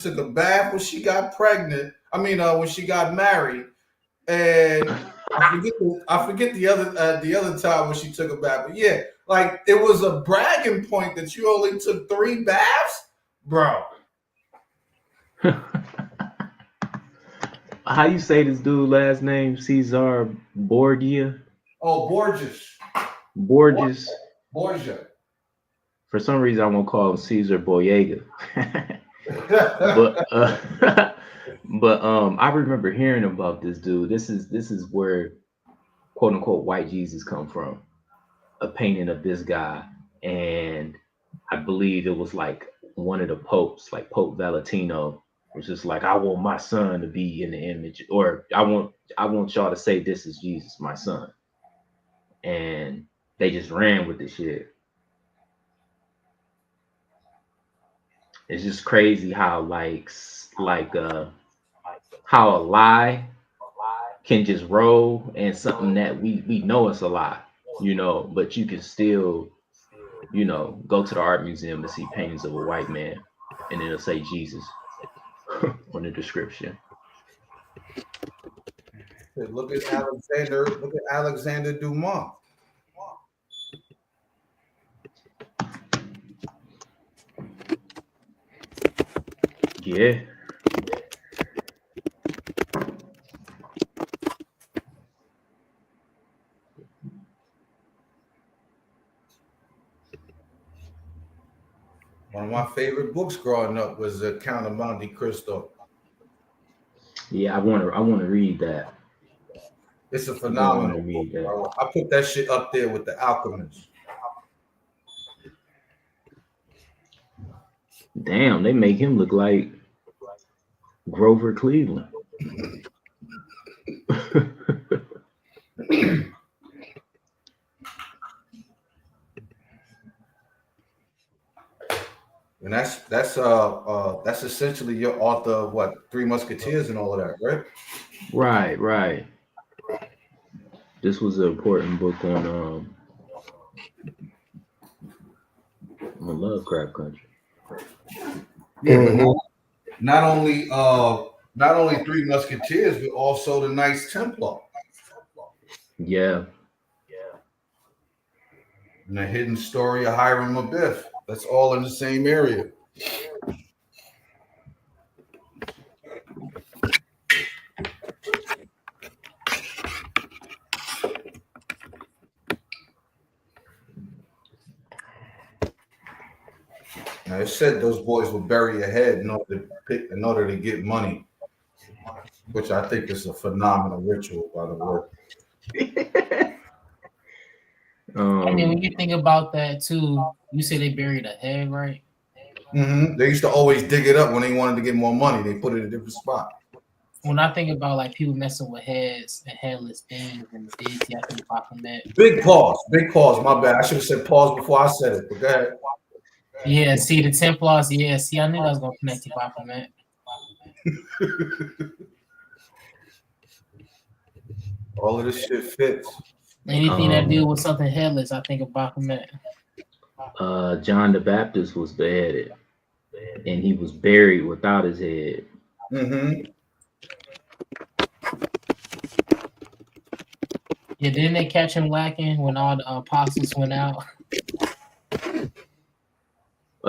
took a bath when she got pregnant. I mean, when she got married, and I forget the other time when she took a bath. But yeah, like it was a bragging point that you only took 3 baths, bro. How you say this dude last name? Cesar Borgia? Oh, Borges, Borges. Borgia. For some reason, I won't call him Caesar Boyega. but I remember hearing about this dude. This is where quote unquote white Jesus come from. A painting of this guy, and I believe it was like one of the popes, like Pope Valentino, was just like, I want my son to be in the image, or I want y'all to say this is Jesus, my son, and they just ran with the shit. It's just crazy how how a lie can just roll and something that we know it's a lie, but you can still, go to the art museum to see paintings of a white man and it'll say Jesus on the description. Look at Alexander. Look at Alexander Dumas. Yeah. One of my favorite books growing up was The Count of Monte Cristo. Yeah, I want to read that. It's a I do want to phenomenal book, read that. bro. I put that shit up there with The Alchemist. Damn, they make him look like Grover Cleveland. And that's essentially your author of what, Three Musketeers and all of that, right? Right, right. This was an important book on Lovecraft Country. Yeah, but Hmm. not only Three Musketeers, but also the Knights Templar Yeah. and the hidden story of Hiram Abiff. That's all in the same area. Now it said those boys would bury your head in order to get money, which I think is a phenomenal ritual, by the way. I mean, um, when you think about that too, you say they buried a head, right? They used to always dig it up when they wanted to get more money. They put it in a different spot. When I think about like people messing with heads and headless things and the deity, I think about Baphomet. Big pause. Big pause. My bad. I should have said pause before I said it. But go ahead. Yeah, see the Templars. Yeah, see, I knew that was gonna connect to Baphomet. All of this shit fits. Anything that um, deal with something headless, I think of Baphomet. John the Baptist was beheaded, and he was buried without his head. Mm-hmm. Yeah, didn't they catch him lacking when all the apostles went out?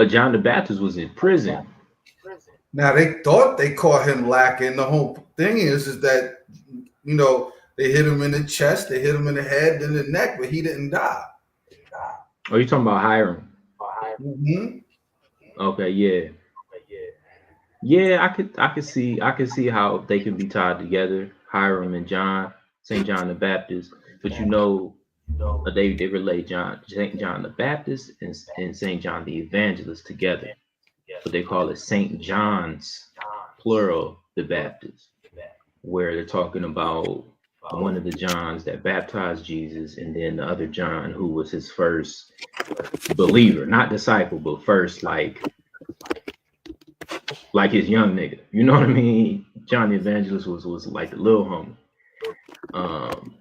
John the Baptist was in prison. Now they thought they caught him lacking. The whole thing is that they hit him in the chest, they hit him in the head, then the neck, but he didn't die. Are you talking about Hiram? Mm-hmm. Okay, yeah, yeah. I could see how they can be tied together, Hiram and Saint John the Baptist. But they relate Saint John the Baptist and Saint John the Evangelist together, but they call it Saint John's plural the Baptist, where they're talking about one of the Johns that baptized Jesus, and then the other John who was his first believer, not disciple, but first like his young nigga. You know what I mean? John the Evangelist was like the little homie. Um,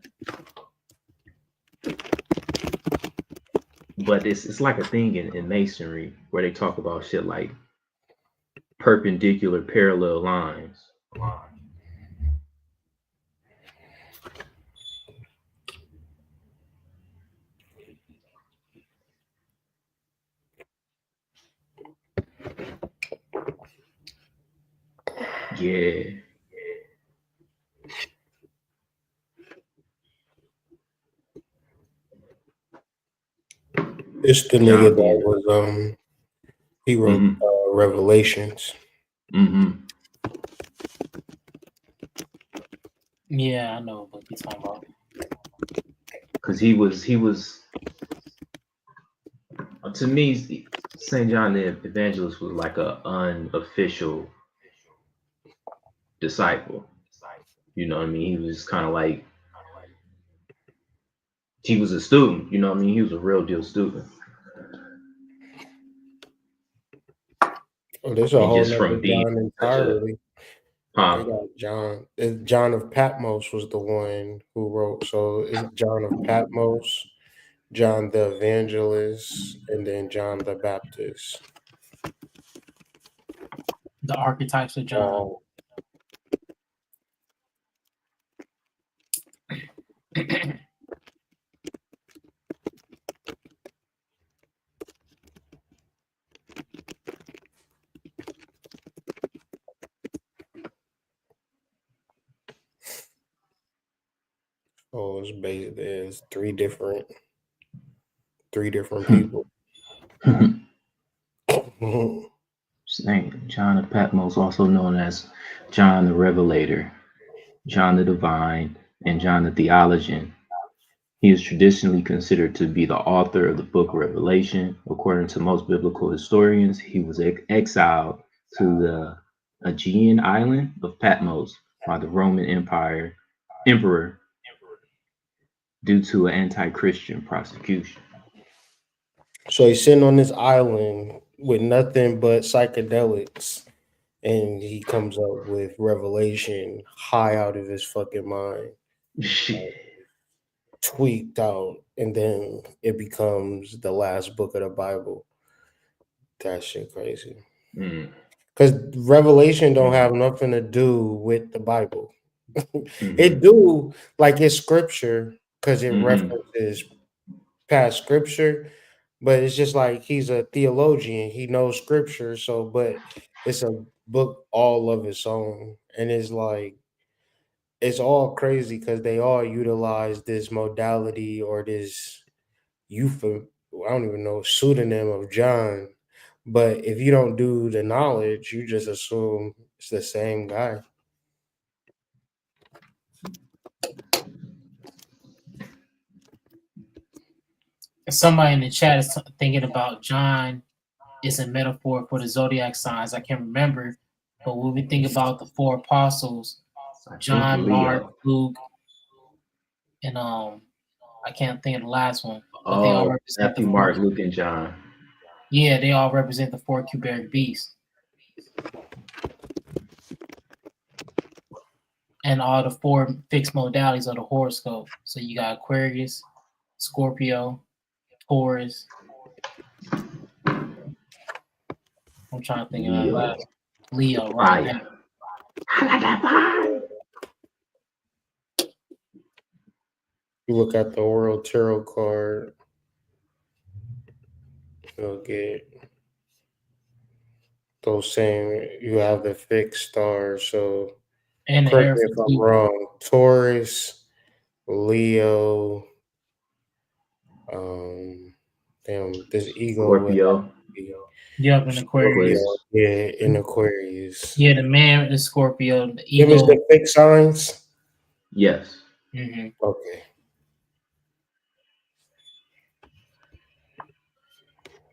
but it's like a thing in masonry where they talk about shit like perpendicular parallel lines. Yeah. It's the nigga that was he wrote Revelations. Yeah, I know what you're talking about. Because he was to me, St. John the Evangelist was like a unofficial disciple. You know what I mean? He was kind of like, he was a student. You know what I mean? He was a real deal student. Oh, there's a and whole just nother from being John such a, entirely. They got John. John of Patmos was the one who wrote. So it's John of Patmos, John the Evangelist, and then John the Baptist. The archetypes of John. Oh, it's based. There's three different people. Saint John of Patmos, also known as John the Revelator, John the Divine, and John the Theologian. He is traditionally considered to be the author of the book of Revelation. According to most biblical historians, he was exiled to the Aegean island of Patmos by the Roman emperor due to an anti-Christian prosecution. So he's sitting on this island with nothing but psychedelics, and he comes up with Revelation high out of his fucking mind. Shit. Tweaked out, and then it becomes the last book of the Bible. That shit crazy. Because Revelation don't have nothing to do with the Bible. It do, like, it's scripture because it references past scripture, but it's just like he's a theologian. He knows scripture, so but it's a book all of its own, and it's like it's all crazy because they all utilize this modality or this I don't even know, pseudonym of John. But if you don't do the knowledge, you just assume it's the same guy. Somebody in the chat is thinking about John is a metaphor for the zodiac signs. I can't remember, but when we think about the four apostles, John, Mark, Luke, and I can't think of the last one. But they all represent Matthew, Mark, Luke, and John. Yeah, they all represent the four Cuberic beasts. And all the four fixed modalities of the horoscope. So you got Aquarius, Scorpio, Taurus. I'm trying to think of that last. Leo, right? You look at the World Tarot card, you'll get those same. You have the fixed stars. So and correct me if I'm wrong. Taurus, Leo, this ego. Scorpio. Yep, in Aquarius. Yeah, in Aquarius. Yeah, the man is Scorpio. The ego. Give us the fixed signs. Yes. Mm-hmm. Okay.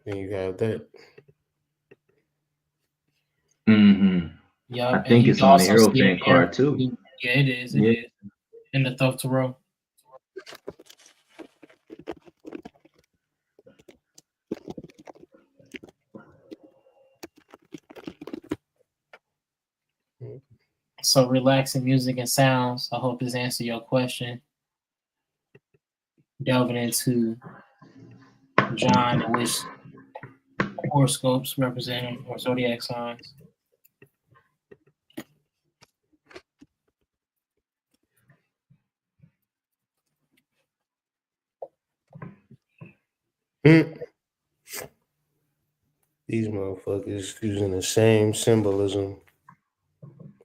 Then you have that. Yeah, I think it's on the Aerophant card too. Yeah, it is. It is. In the Thoth Tarot. So relaxing music and sounds. I hope this answered your question. Delving into John, in which horoscopes represent or zodiac signs. These motherfuckers using the same symbolism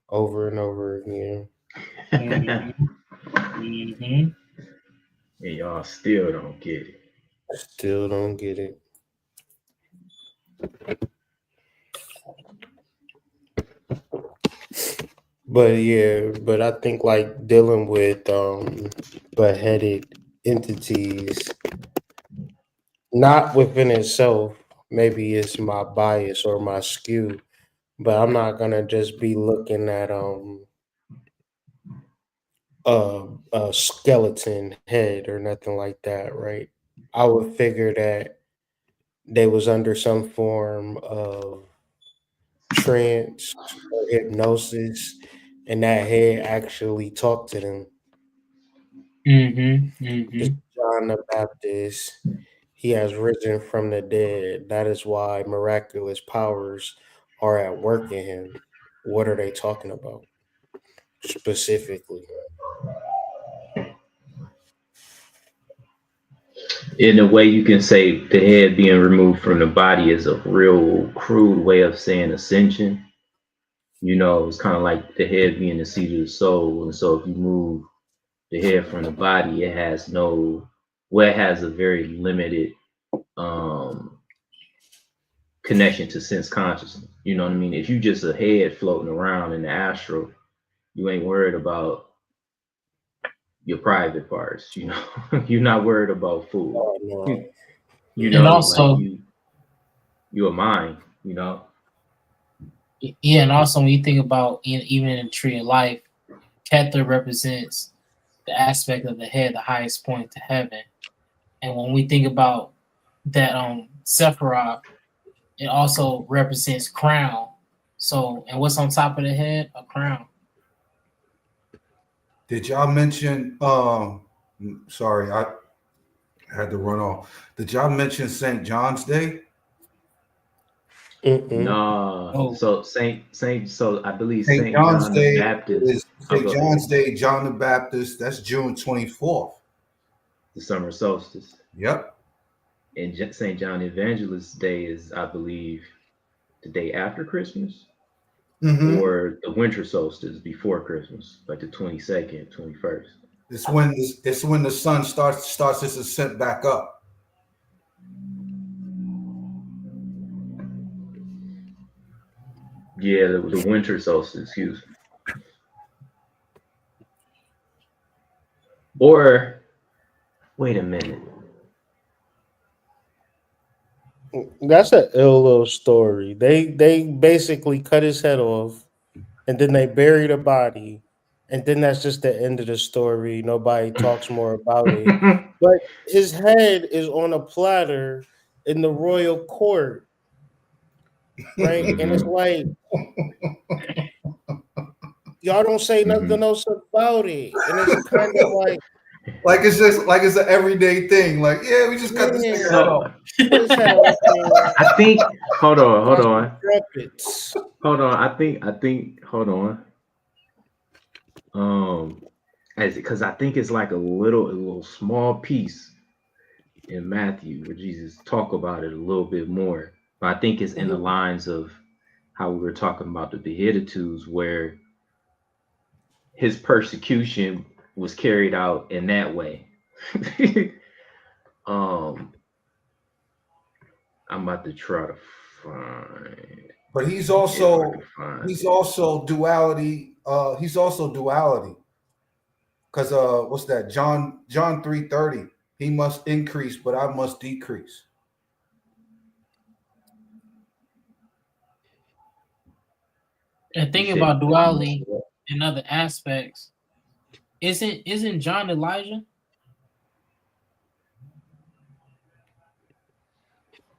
over and over again. Mm-hmm. And y'all still don't get it. Still don't get it. But I think like dealing with beheaded entities, not within itself, maybe it's my bias or my skew, but I'm not gonna just be looking at a skeleton head or nothing like that, right? I would figure that they was under some form of trance or hypnosis, and that head actually talked to them. Mm-hmm. Mm-hmm. Just John the Baptist, he has risen from the dead. That is why miraculous powers are at work in him. What are they talking about specifically? In a way, you can say the head being removed from the body is a real crude way of saying ascension. You know, it's kind of like the head being the seat of the soul. And so if you move the head from the body, it has it has a very limited connection to sense consciousness. You know what I mean? If you just a head floating around in the astral, you ain't worried about your private parts. You know, you're not worried about food. Oh, no. You And know, also, like you're a mind. You know. yeah, and also when you think about even in Tree of Life, Kether represents the aspect of the head, the highest point to heaven. And when we think about that Sephiroth, it also represents crown. So, and what's on top of the head? A crown. Did y'all mention? Sorry, I had to run off. Did y'all mention St. John's Day? No, Oh, so so I believe St. Saint John's John the Day Baptist. is I'll St. go ahead. John's Day, John the Baptist. That's June 24th. The summer solstice, Yep. and Saint John the Evangelist's Day is, I believe, the day after Christmas, Mm-hmm. or the winter solstice before Christmas, like the 22nd, 21st. It's when the sun starts its ascent back up. Yeah, the winter solstice. Excuse me. Or wait a minute. That's an ill little story. They basically cut his head off, and then they bury the body, and then that's just the end of the story. Nobody talks more about it. But his head is on a platter in the royal court, right? And it's Mhm, like y'all don't say mhm. nothing else about it, and it's kind of like, Like it's just like it's an everyday thing. Like, yeah, we just cut this yeah, nigga head off. cut his head off and I think. Hold got some on. trumpets. Hold on. I think. Hold on. As because I think it's like a little small piece in Matthew where Jesus talk about it a little bit more. But I think it's in the lines of how we were talking about the Beatitudes, where his persecution was carried out in that way. I'm about to try to find. But he's If I also can find he's it. also duality. He's also duality. Because what's that? John 3:30. He must increase, but I must decrease. and You thinking said about I must duality what? and other aspects, isn't John Elijah?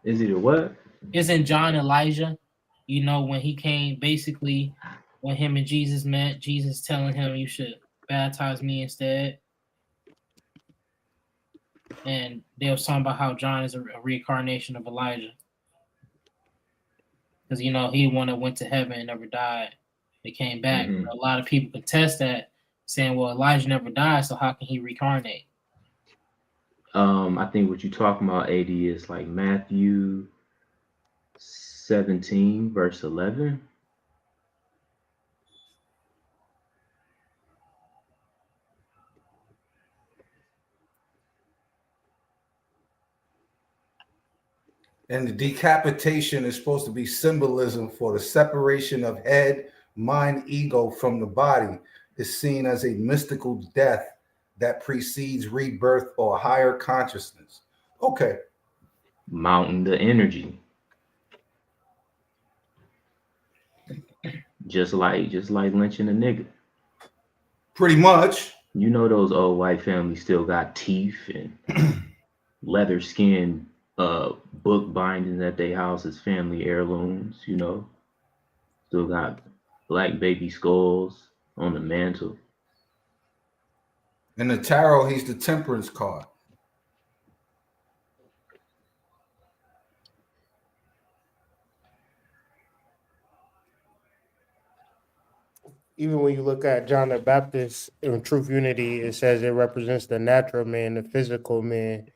Is it a what? Isn't John Elijah? You know, when he came, basically, when him and Jesus met, Jesus telling him you should baptize me instead. And they was talking about how John is a reincarnation of Elijah. Because, you know, he one that went to heaven and never died. They came back. Mm-hmm. A lot of people contest that, saying, well, Elijah never died, so how can he reincarnate? I think what you're talking about, AD, is like Matthew 17, verse 11. And the decapitation is supposed to be symbolism for the separation of head, mind, ego from the body. Is seen as a mystical death that precedes rebirth or higher consciousness. Okay. Mountain the energy. Just like lynching a nigga. Pretty much. You know those old white families still got teeth and leather skin book bindings at their house as family heirlooms, you know. Still got black baby skulls on the mantle. In the tarot, he's the temperance card. Even when you look at John the Baptist in Truth Unity, it says it represents the natural man, the physical man.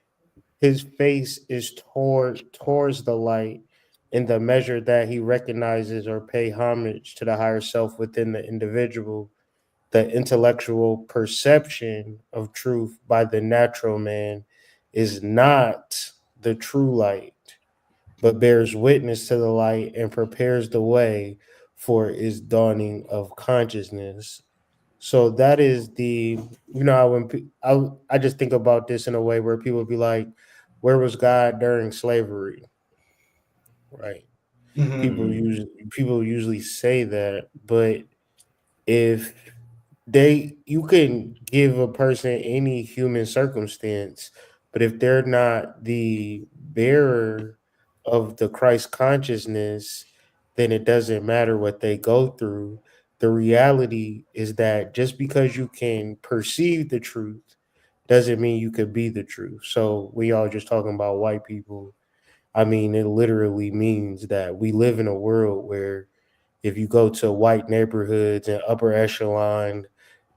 His face is towards the light in the measure that he recognizes or pay homage to the higher self within the individual. The intellectual perception of truth by the natural man is not the true light, but bears witness to the light and prepares the way for its dawning of consciousness. So that is the, I just think about this in a way where people be like, where was God during slavery? Right. People usually say that, but if you can give a person any human circumstance, but if they're not the bearer of the Christ consciousness, then it doesn't matter what they go through. The reality is that just because you can perceive the truth doesn't mean you could be the truth. So we all just talking about white people. I mean, it literally means that we live in a world where if you go to white neighborhoods and upper echelon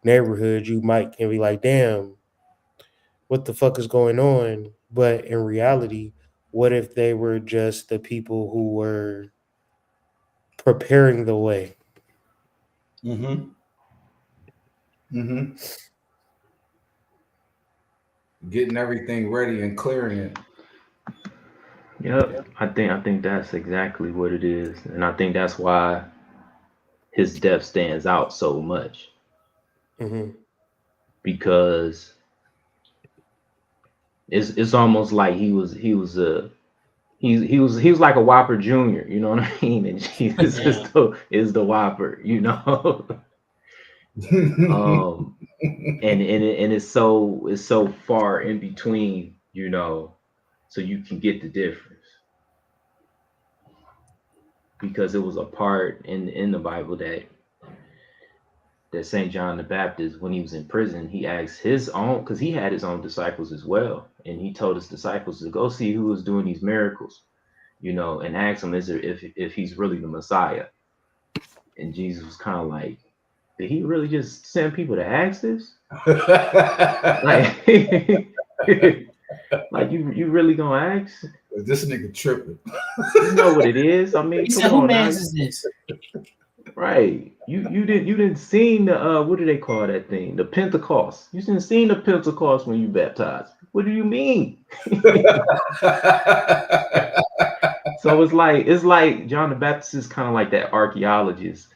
neighborhoods, you can be like, damn, what the fuck is going on? But in reality, what if they were just the people who were preparing the way? Getting everything ready and clearing it. Yep. I think that's exactly what it is. And I think that's why his death stands out so much. Because it's almost like he was like a Whopper Junior, you know what I mean? And Jesus is the Whopper, you know. And it's so far in between, you know, so you can get the difference. Because it was a part in the Bible that St. John the Baptist, when he was in prison, he asked his own, because he had his own disciples as well, and he told his disciples to go see who was doing these miracles, you know, and ask him if he's really the Messiah. And Jesus was kind of like, did he really just send people to ask this? like, like you really gonna ask? This nigga tripping. You know what it is? I mean, come on, who man's is this? Right. You didn't seen the what do they call that thing? The Pentecost. You didn't seen the Pentecost when you baptized. What do you mean? So it's like John the Baptist is kind of like that archaeologist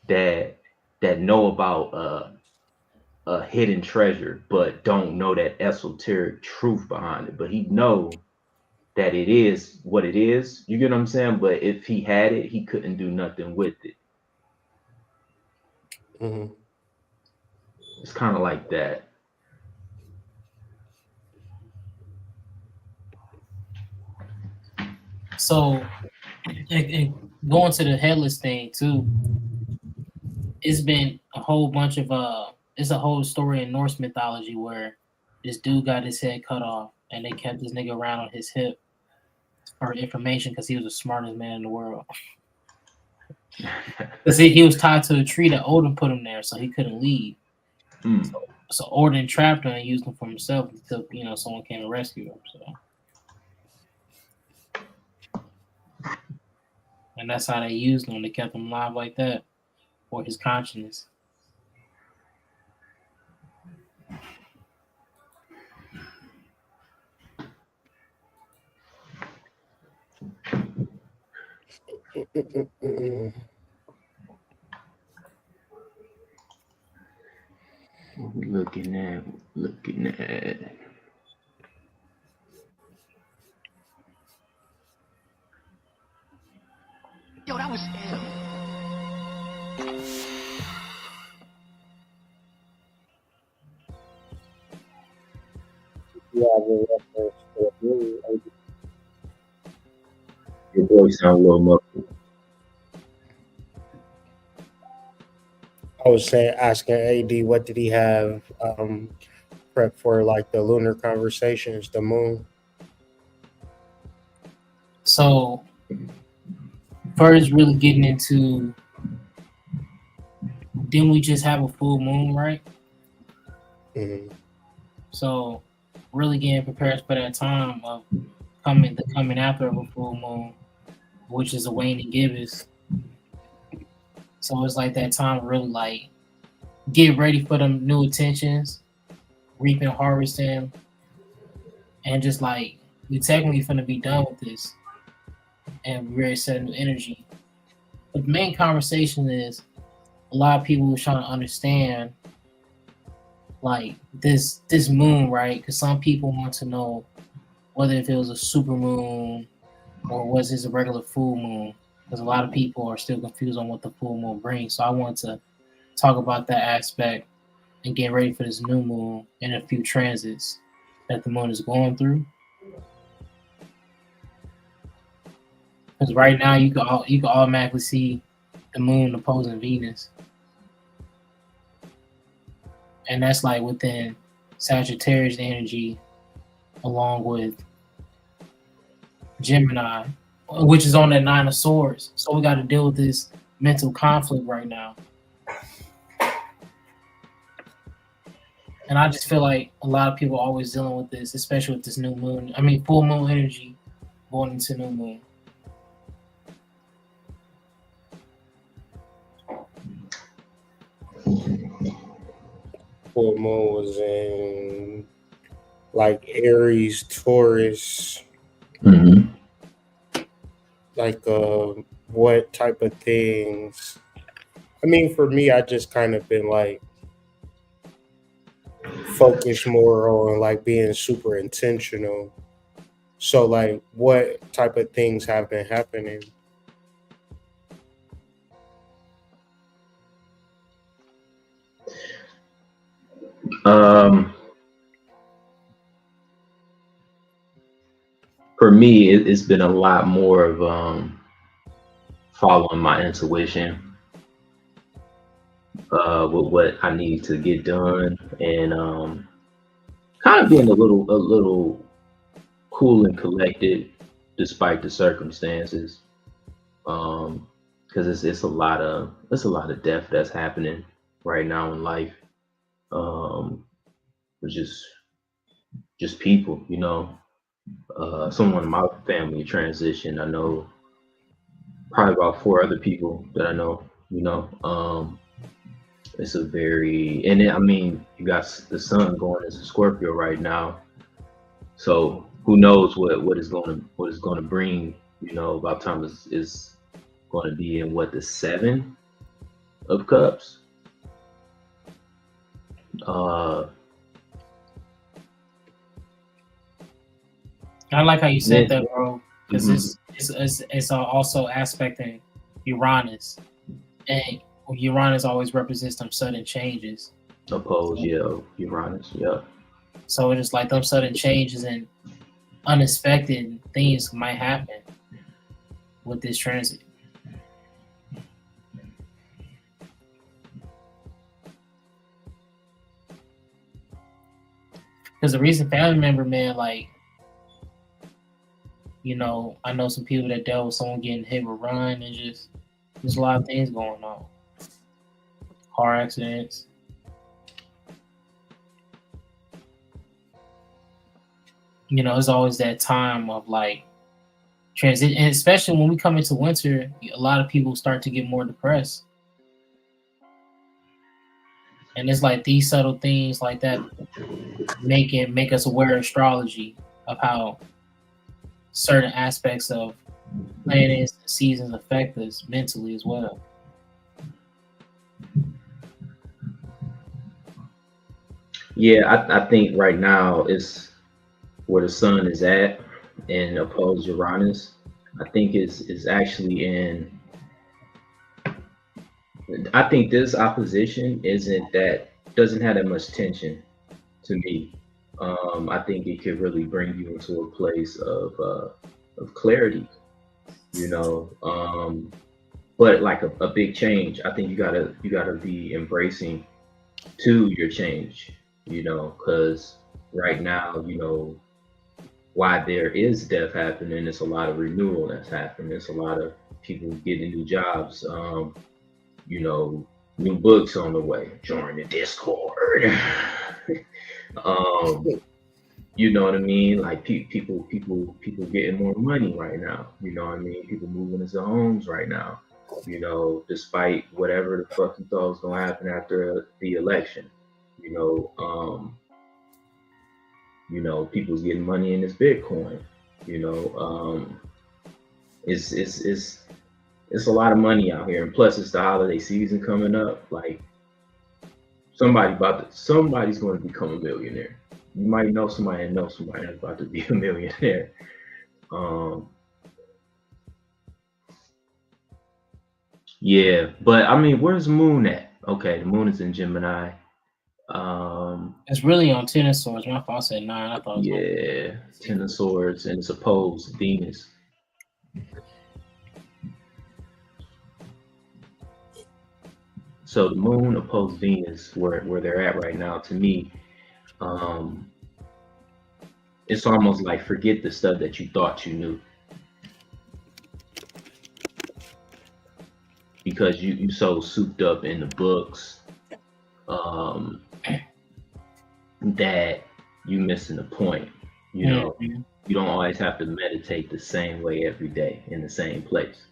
that know about a hidden treasure, but don't know that esoteric truth behind it. But he know that it is what it is. You get what I'm saying? But if he had it, he couldn't do nothing with it. It's kind of like that. So, and going to the headless thing too, it's been a whole bunch of it's a whole story in Norse mythology where this dude got his head cut off and they kept this nigga around on his hip for information because he was the smartest man in the world. Because he was tied to a tree that Odin put him there, so he couldn't leave. So So Odin trapped him and used him for himself until someone came and rescued him. So, and that's how they used him. They kept him alive like that for his consciousness. Looking at. Yo, that was ill. Your voice sounds a little muffled. I was saying, asking AD, what did he have prep for, like the Lunar Conversations, the moon? So, first, really getting into, didn't we just have a full moon, right? Mm-hmm. So, really getting prepared for that time of coming after of a full moon, which is a waning gibbous. So it's like that time to really like get ready for them new attentions, reaping, harvesting, and just like we technically finna be done with this, and we're ready to set a new energy. But the main conversation is a lot of people trying to understand like this moon, right? Because some people want to know whether if it was a super moon or was this a regular full moon. Because a lot of people are still confused on what the full moon brings. So I want to talk about that aspect and get ready for this new moon and a few transits that the moon is going through. Because right now you can automatically see the moon opposing Venus, and that's like within Sagittarius energy, along with Gemini, which is on that Nine of Swords. So we got to deal with this mental conflict right now. And I just feel like a lot of people are always dealing with this, especially with this new moon. I mean, full moon energy going into new moon. Full moon was in like Aries, Taurus. Mm-hmm. Like what type of things? I mean, for me, I just kind of been like focused more on like being super intentional. So like what type of things have been happening? For me, it's been a lot more of following my intuition with what I need to get done, and kind of being a little cool and collected despite the circumstances. Because it's a lot of death that's happening right now in life. It's just people, someone in my family transitioned. I know probably about 4 other people that I know. It's a very I mean, you got the sun going into Scorpio right now, so who knows what is going to bring. About time is going to be in the 7 of Cups. I like how you said that, bro, because it's also aspecting Uranus, and Uranus always represents them sudden changes. Uranus, yeah. So it's just like them sudden changes and unexpected things might happen with this transit. Because the recent family member, man, like, I know some people that dealt with someone getting hit with run, and just there's a lot of things going on. Car accidents. it's always that time of like transition, and especially when we come into winter, a lot of people start to get more depressed. And it's like these subtle things like that make us aware of astrology, of how certain aspects of planets and seasons affect us mentally as well. Yeah, I think right now is where the sun is at in opposed Uranus. I think is actually in. I think this opposition doesn't have that much tension to me. I think it could really bring you into a place of clarity, but like a big change. I think you gotta be embracing to your change, because right now, why there is death happening, it's a lot of renewal that's happening. It's a lot of people getting new jobs, new books on the way. Join the Discord. You know what I mean? Like people getting more money right now. You know what I mean? People moving into homes right now. Despite whatever the fuck you thought was gonna happen after the election. People's getting money in this Bitcoin. It's a lot of money out here, and plus it's the holiday season coming up. Like somebody's going to become a millionaire. You might know somebody that's about to be a millionaire. Yeah, but I mean, where's the moon at? Okay, the moon is in Gemini. It's really on Ten of Swords. My fault, I said 9. I thought it was Ten of Swords, and it's opposed Venus. So the moon opposed Venus, where they're at right now, to me, it's almost like forget the stuff that you thought you knew. Because you so souped up in the books that you missing the point. You don't always have to meditate the same way every day in the same place.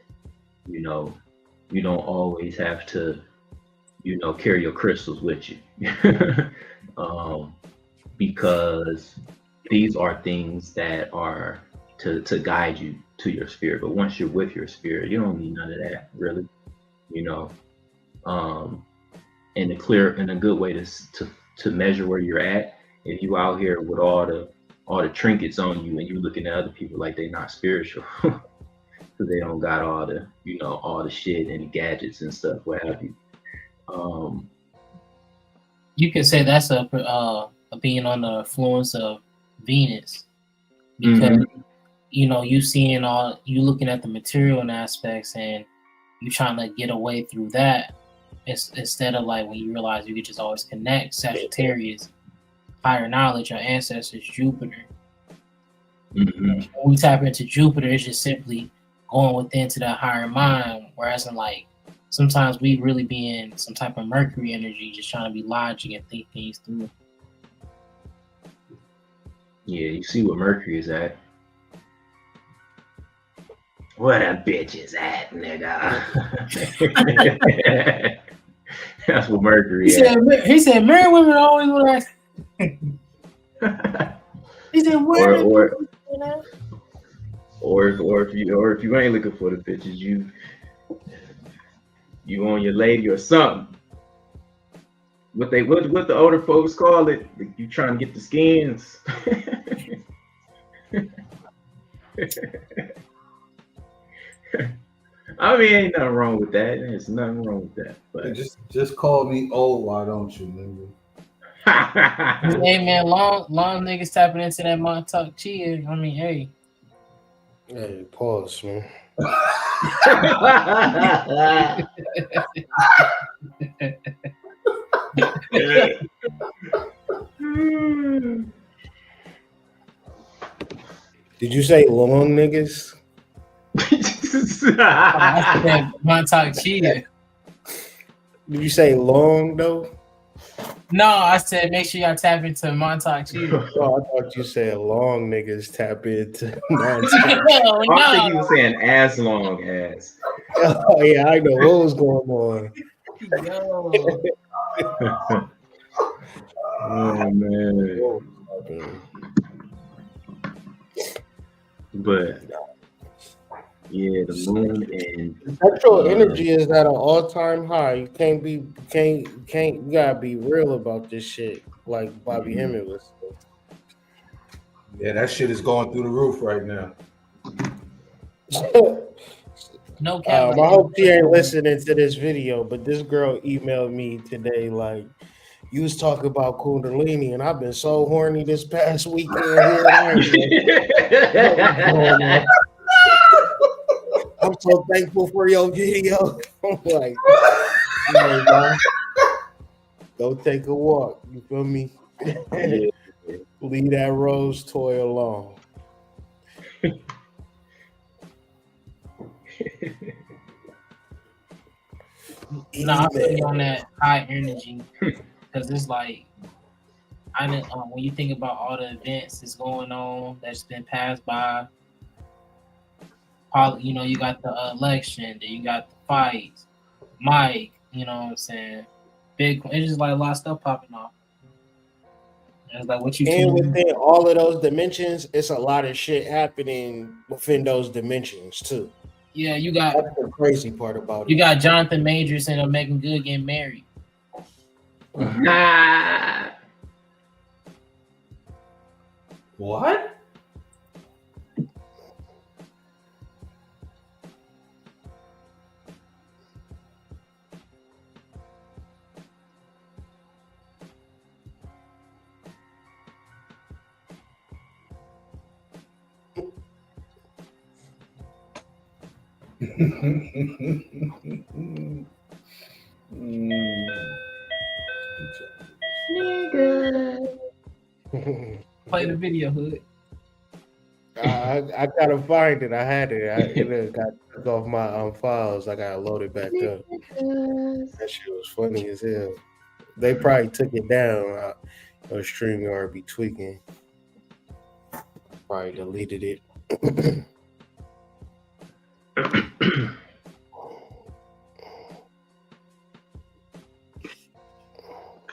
You don't always have to carry your crystals with you. Because these are things that are to guide you to your spirit. But once you're with your spirit, you don't need none of that, really. And a good way to measure where you're at, if you out here with all the trinkets on you and you're looking at other people like they're not spiritual because they don't got all the shit and the gadgets and stuff, what have you. You can say that's a being on the influence of Venus, because you looking at the material and aspects, and you trying to get away through that, instead of like when you realize you could just always connect Sagittarius, higher knowledge, your ancestors, Jupiter. When we tap into Jupiter, it's just simply going within to that higher mind, whereas in like sometimes we really be in some type of Mercury energy, just trying to be logic and think things through. Yeah, you see what Mercury is at. Where that bitch is at, nigga. That's what Mercury is. He said married women always want to. He said or if you ain't looking for the bitches, you on your lady or something. What the older folks call it, you trying to get the skins. I mean, ain't nothing wrong with that. There's nothing wrong with that. But just call me old, why don't you, nigga? Hey man, long niggas tapping into that Montauk Chia. I mean, hey. Hey, pause, man. Did you say long niggas? I said Montauk Chia. Did you say long though? No, I said make sure y'all tap into Montauk Cheetah. Oh, I thought you said long niggas tap into nonsense. Hell I think he no. was saying as long as. Oh yeah, I know what was going on. Yo. Oh man. But yeah, the moon and Sexual energy is at an all-time high. You can't you gotta be real about this shit, like Bobby Hemmett was saying. Yeah, that shit is going through the roof right now. No cap. I hope she ain't listening to this video, but this girl emailed me today like, you was talking about Kundalini, and I've been so horny this past weekend here. I'm so thankful for your video. I'm like, go take a walk. You feel me? Leave that rose toy alone. No, I feel on that high energy because it's like when you think about all the events that's going on that's been passed by. You know, you got the election, then you got the fights, Mike. You know what I'm saying? Big. It's just like a lot of stuff popping off. And it's like what you and within all of those dimensions, it's a lot of shit happening within those dimensions too. Yeah, you got that's the crazy part about it. You got Jonathan Majors and Megan Good getting married. What? Play the video, Hood. I gotta find it. I had it. It got took off my files. I gotta load it back up. That shit was funny as hell. They probably took it down. Or StreamYard be tweaking. Probably deleted it.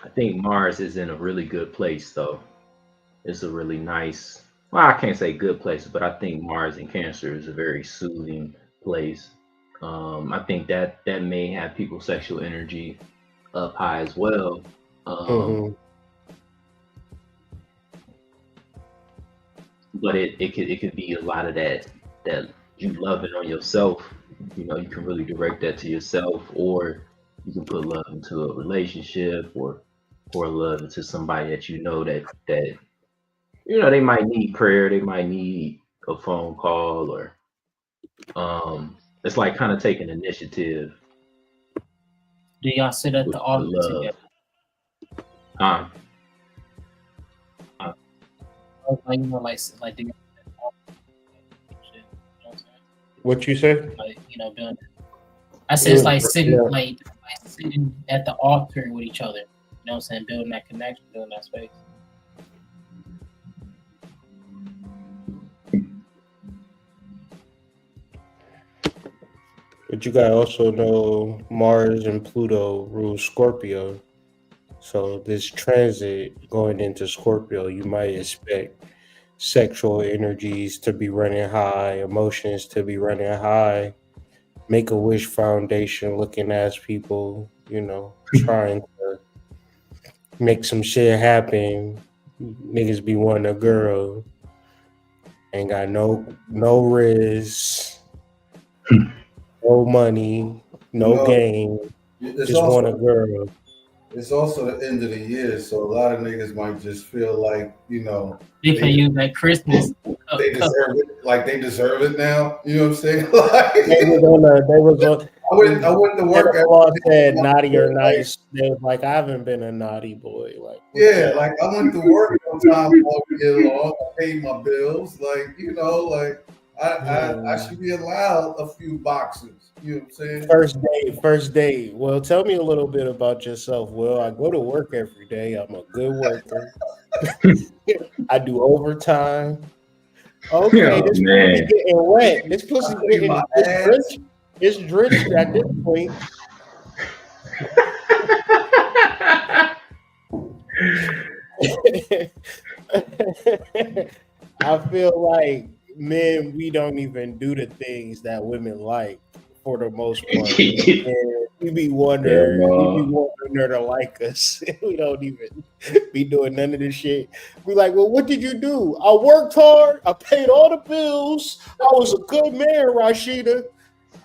I think Mars is in a really good place, though. It's a really nice. Well, I can't say good place, but I think Mars in Cancer is a very soothing place. I think that may have people's sexual energy up high as well. But it could be a lot of that you loving on yourself. You know, you can really direct that to yourself, or you can put love into a relationship, or pour love into somebody that you know that you know they might need prayer, they might need a phone call, or it's like kind of taking initiative. Do y'all sit at the altar together? Like, you know, like the, what you say? Like, you know, building. I said it's like sitting like sitting at the altar with each other. You know what I'm saying? Building that connection, building that space. But you gotta also know Mars and Pluto rule Scorpio. So this transit going into Scorpio, you might expect sexual energies to be running high, emotions to be running high. Make-A-Wish Foundation looking ass people, you know, trying to make some shit happen. Niggas be wanting a girl. Ain't got no riz, no money, no game. Just want a girl. It's also the end of the year, so a lot of niggas might just feel like, you know, they can use that Christmas. They deserve it. Like they deserve it now. You know what I'm saying? Like they was on. I went to work. Santa said naughty or nice. They was like, I haven't been a naughty boy. Like yeah, like I went to work on time all year long. I paid my bills. Like, you know, like I should be allowed a few boxes. You know what I'm saying? First date. Well, tell me a little bit about yourself. Well, I go to work every day. I'm a good worker. I do overtime. Okay, Oh this pussy man. getting wet. This pussy I clean getting my it's ass. drenched. It's drenched at this point. I feel like men, we don't even do the things that women like for the most part. And we be wondering her to like us. We don't even be doing none of this shit. We like, well, what did you do? I worked hard. I paid all the bills. I was a good man, Rashida.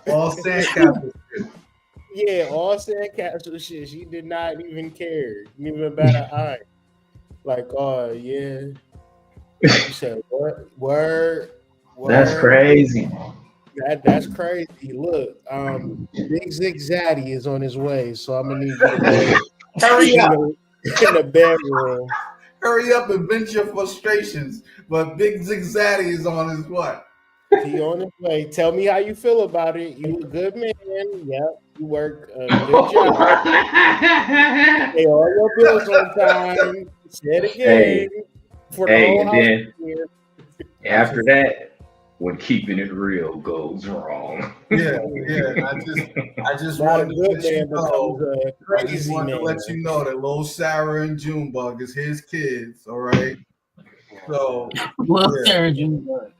All sandcastles. Yeah, all sandcastle shit. She did not even care. Didn't even bat an eye. Like, oh yeah. You said what? Word. That's crazy. That's crazy. Look, Big Zig Zaddy is on his way, so I'm gonna need you to go Hurry up. in the bedroom. Hurry up and vent your frustrations. But Big Zig Zaddy is on his what? He on his way. Tell me how you feel about it. You a good man. Yep. You work a good job. Pay all your bills on time. Say it again. For the whole and house. then after that, when keeping it real goes wrong. Yeah. I just Not a wanted to good let you man becomes know. a I just crazy wanted to man. let you know that little Sarah and Junebug is his kids. All right. So Well, yeah. Sarah Junebug.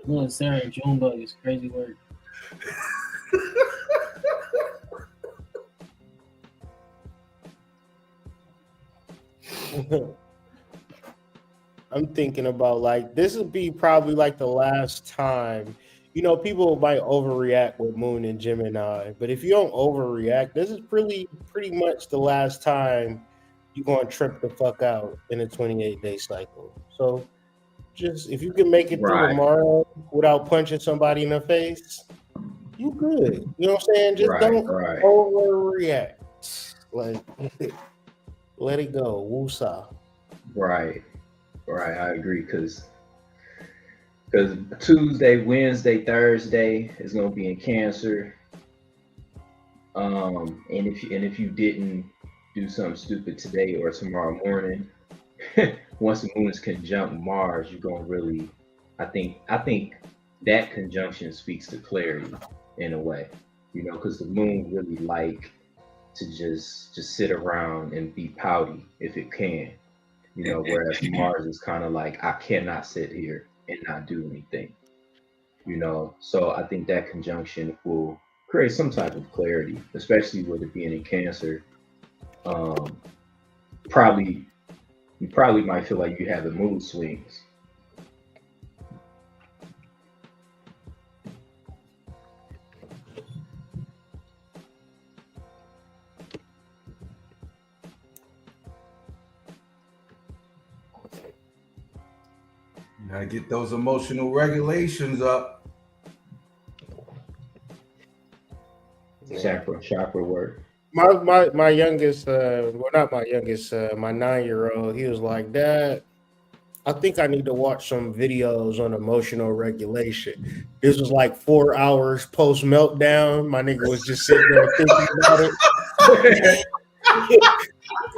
Well, Sarah Junebug is crazy word. I'm thinking about like this would be probably like the last time. You know, people might overreact with Moon and Gemini, but if you don't overreact, this is pretty much the last time you're gonna trip the fuck out in a 28-day cycle. So just if you can make it through Right. tomorrow without punching somebody in the face, you good. You know what I'm saying? Just don't overreact. Like let it go. Woosah. Right. I agree because Tuesday, Wednesday, Thursday is gonna be in Cancer. And if you didn't do something stupid today or tomorrow morning, once the moon is conjunct Mars, you're gonna really, I think that conjunction speaks to clarity in a way, you know, because the moon really like to just sit around and be pouty if it can, you know, whereas Mars is kind of like, I cannot sit here and not do anything, you know. So I think that conjunction will create some type of clarity, especially with it being in Cancer. You probably might feel like you have the mood swings. You gotta get those emotional regulations up. Chakra work. My youngest, well, not my youngest, my 9-year-old, he was like, Dad, I think I need to watch some videos on emotional regulation. This was like 4 hours post meltdown. My nigga was just sitting there thinking about it.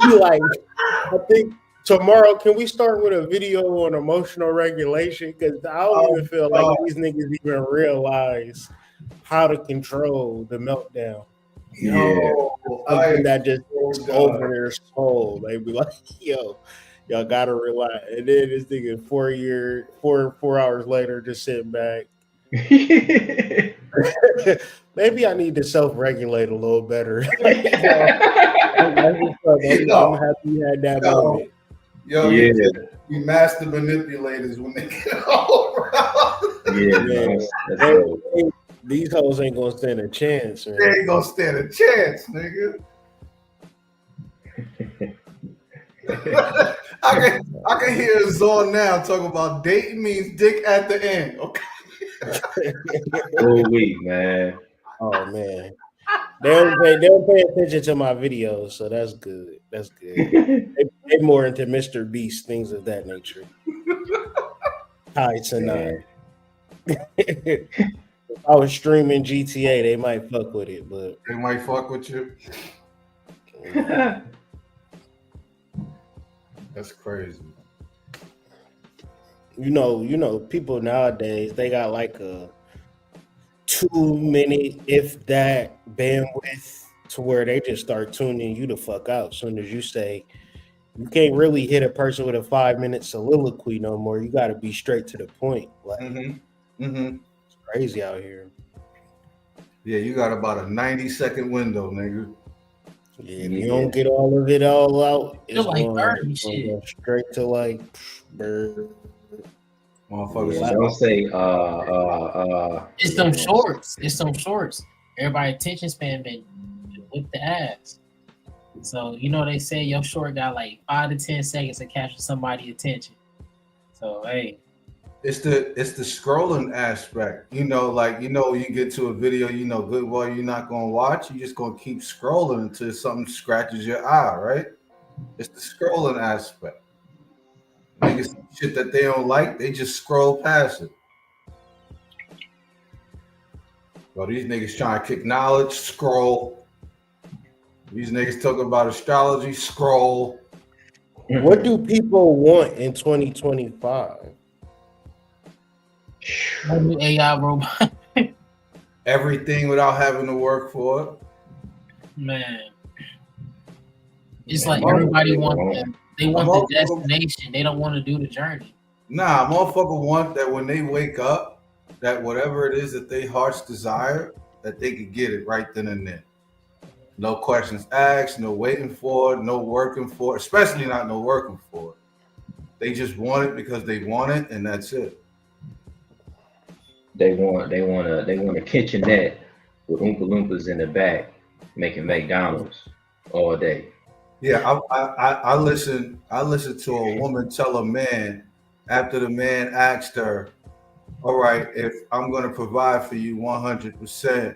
He like, I think tomorrow, can we start with a video on emotional regulation? Because I don't even feel like these niggas even realize how to control the meltdown. Yo, Something that just takes over their soul. They be like, yo, y'all gotta relax. And then this nigga 4 hours later just sitting back. Maybe I need to self-regulate a little better. I'm happy you had that moment. Yo, yeah. You master manipulators when they get around. Yeah. These hoes ain't gonna stand a chance, man. They ain't gonna stand a chance, nigga. I can hear Zorn now talking about dating means dick at the end. Okay. Oh wait, man. Oh man. They don't pay attention to my videos, so that's good. That's good. They more into Mr. Beast, things of that nature. Tides or not. If I was streaming GTA, they might fuck with it, but They might fuck with you. That's crazy. you know, people nowadays they got like a 2-minute, if that, bandwidth to where they just start tuning you the fuck out as soon as you say you can't really hit a person with a 5-minute soliloquy no more. You got to be straight to the point. Like it's crazy out here. Yeah, you got about a 90-second window, nigga. Yeah, if you don't get all of it all out, it's like going to go straight to like bird. Motherfuckers. Yeah, don't say It's them shorts. It's some shorts. Everybody attention span been whip the ass. So you know they say your short got like 5 to 10 seconds to capture somebody's attention. So hey. It's the scrolling aspect. You know, like you get to a video, good well, you're not gonna watch, you're just gonna keep scrolling until something scratches your eye, right? It's the scrolling aspect. Niggas shit that they don't like, they just scroll past it. Well, these niggas trying to kick knowledge, scroll. These niggas talking about astrology, scroll. What do people want in 2025? New AI robot. Everything without having to work for it. Man. It's like everybody wants they want the destination. They don't want to do the journey. Nah, motherfucker want that when they wake up, that whatever it is that they hearts desire, that they could get it right then and there. No questions asked, no waiting for it, no working for it, especially not no working for it. They just want it because they want it, and that's it. They want a kitchenette with Oompa Loompas in the back making McDonald's all day. Yeah, I listened to a woman tell a man after the man asked her, all right, if I'm going to provide for you 100%,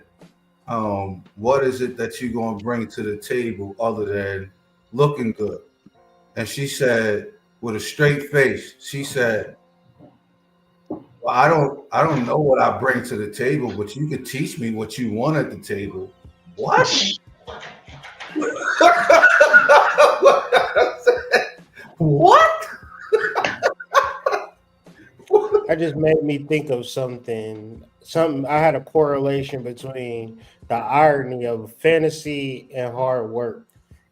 what is it that you're going to bring to the table other than looking good? And she said, with a straight face, she said, well, I don't know what I bring to the table, but you could teach me what you want at the table. What? What? That just made me think of something. I had a correlation between the irony of fantasy and hard work.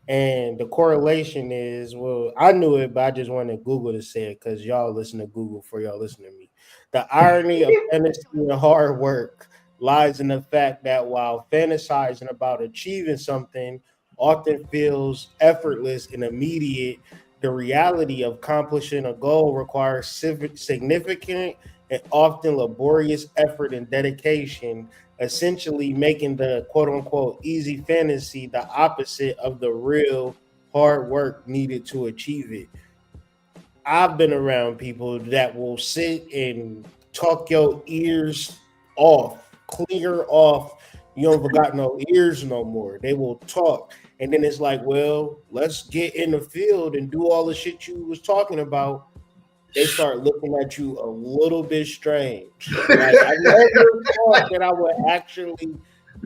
And the correlation is, well, I knew it, but I just wanted Google to say it because y'all listen to Google before y'all listen to me. The irony of fantasy and hard work lies in the fact that while fantasizing about achieving something often feels effortless and immediate, the reality of accomplishing a goal requires significant and often laborious effort and dedication, essentially making the quote-unquote easy fantasy the opposite of the real hard work needed to achieve it. I've been around people that will sit and talk your ears off, clear off. You don't got no ears no more. They will talk. And then it's like, well, let's get in the field and do all the shit you was talking about. They start looking at you a little bit strange. Like, I never thought that I would actually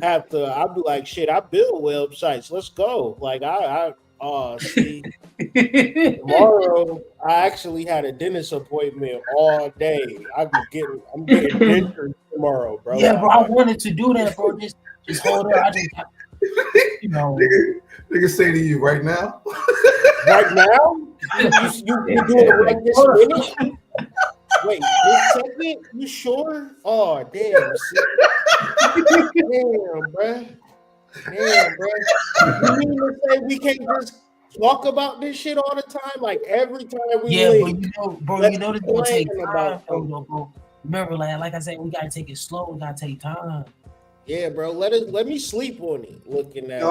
have to. I'd be like, shit, I build websites. Let's go. Like, see, tomorrow I actually had a dentist appointment all day. I'm getting dentures tomorrow, bro. Yeah, bro, I wanted to do that, bro. Just hold on. I just, nigga say to you right now. Right now? You doing it right this minute? Wait, this second? You sure? Oh, damn. Damn, bro. You mean to say we can't just talk about this shit all the time? Like every time we link, bro, this gonna take time, bro. Remember, like I said, we gotta take it slow. We gotta take time. Yeah, bro. Let me sleep on it. Looking at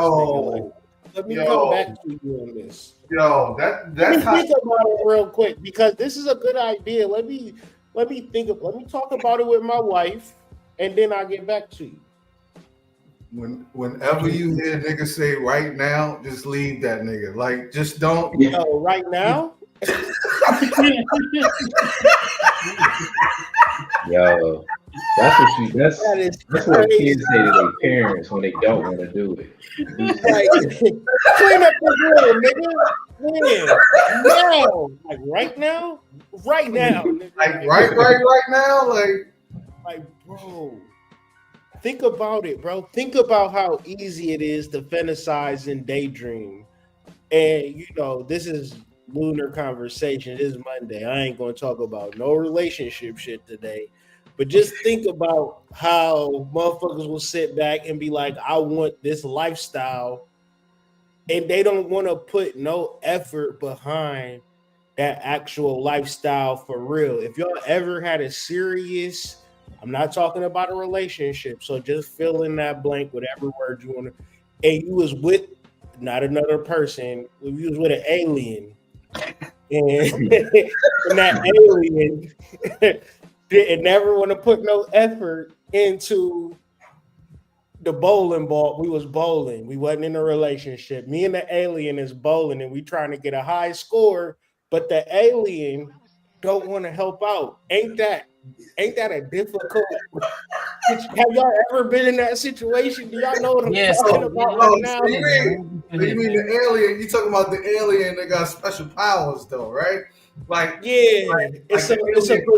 let me come back to you on this. Let me think about it real quick because this is a good idea. Let me talk about it with my wife, and then I'll get back to you. Whenever you hear niggas say right now, just leave that nigga. Like, just don't. Yo, right now. Yo, that's what kids say to their parents when they don't want to do it. Like, clean up the room, nigga. Man, no, like right now, nigga. Like right now, like, bro. Think about it, bro. Think about how easy it is to fantasize and daydream. And this is Lunar Conversation. This is Monday. I ain't gonna talk about no relationship shit today. But just think about how motherfuckers will sit back and be like, I want this lifestyle. And they don't want to put no effort behind that actual lifestyle for real. If y'all ever had a serious, I'm not talking about a relationship, so just fill in that blank, whatever word you want to, and you was with not another person, you was with an alien, and that alien didn't never want to put no effort into the bowling ball. We was bowling. We wasn't in a relationship. Me and the alien is bowling, and we trying to get a high score, but the alien don't want to help out. Ain't that a difficult? Have y'all ever been in that situation? Do y'all know what I'm talking about right now? You mean the alien? You talking about the alien that got special powers, though, right? Like, it's a